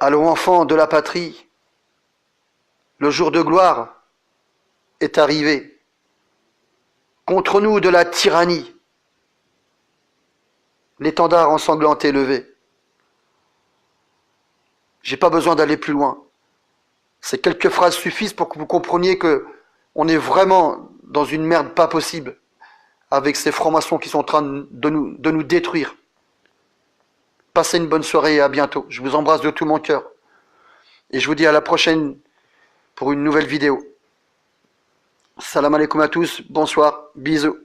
Allons, enfants de la patrie, le jour de gloire est arrivé. Contre nous de la tyrannie, l'étendard ensanglanté est levé. J'ai pas besoin d'aller plus loin. Ces quelques phrases suffisent pour que vous compreniez que on est vraiment dans une merde pas possible avec ces francs-maçons qui sont en train de nous détruire. Passez une bonne soirée et à bientôt. Je vous embrasse de tout mon cœur. Et je vous dis à la prochaine pour une nouvelle vidéo. Salam alaikum à tous, bonsoir, bisous.